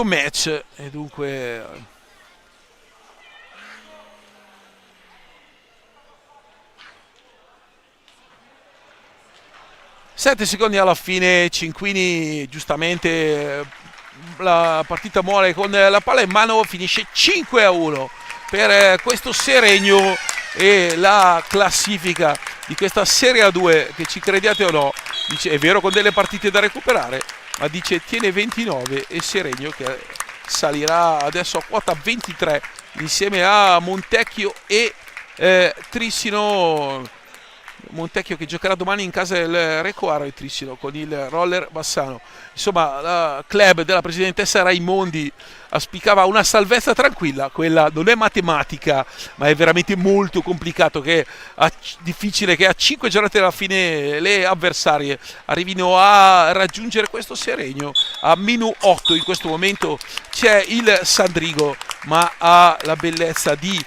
match. E dunque 7 secondi alla fine, Cinquini giustamente, la partita muore con la palla in mano, finisce 5-1 per questo Seregno e la classifica di questa Serie A2, che ci crediate o no, dice, è vero con delle partite da recuperare, ma dice tiene 29 e Seregno che salirà adesso a quota 23 insieme a Montecchio e Trissino. Montecchio che giocherà domani in casa del Recoaro e Trissino con il Roller Bassano. Insomma, la club della presidentessa Raimondi auspicava una salvezza tranquilla. Quella non è matematica, ma è veramente molto complicato, che è difficile che a 5 giornate dalla fine le avversarie arrivino a raggiungere questo Seregno. A -8 in questo momento c'è il Sandrigo, ma ha la bellezza di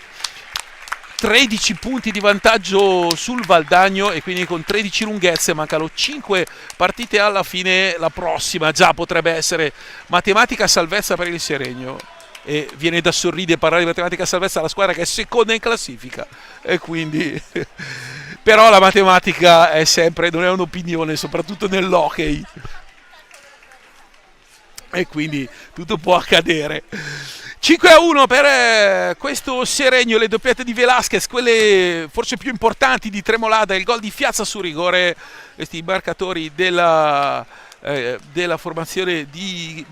13 punti di vantaggio sul Valdagno, e quindi con 13 lunghezze mancano 5 partite alla fine. La prossima già potrebbe essere matematica salvezza per il Seregno, e viene da sorridere parlare di matematica salvezza alla squadra che è seconda in classifica, e quindi però la matematica è sempre, non è un'opinione, soprattutto nell'hockey, e quindi tutto può accadere. 5-1 per questo Seregno, le doppiette di Velasquez, quelle forse più importanti di Tremolada, il gol di Fiazza su rigore, questi marcatori della formazione di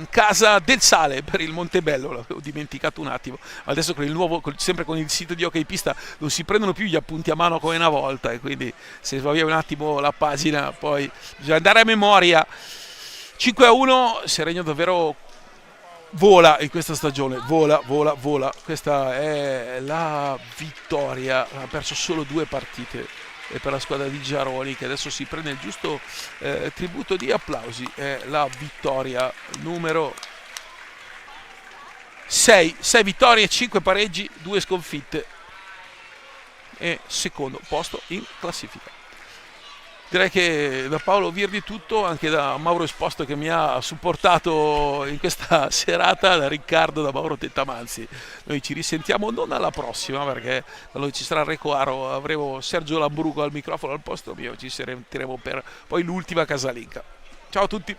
Casa del Sale per il Montebello. L'avevo dimenticato un attimo, adesso con il nuovo, sempre con il sito di Hockey Pista, non si prendono più gli appunti a mano come una volta, e quindi se va via un attimo la pagina poi bisogna andare a memoria. 5-1, Seregno davvero vola in questa stagione, vola. Questa è la vittoria, ha perso solo 2 partite, e per la squadra di Giaroli, che adesso si prende il giusto tributo di applausi, è la vittoria numero 6 vittorie, 5 pareggi, 2 sconfitte, e secondo posto in classifica. Direi che da Paolo Virdi tutto, anche da Mauro Esposto che mi ha supportato in questa serata, da Riccardo, da Mauro Tettamanzi. Noi ci risentiamo non alla prossima, perché quando ci sarà Recoaro avremo Sergio Lambruco al microfono al posto mio, ci sentiremo per poi l'ultima casalinga. Ciao a tutti!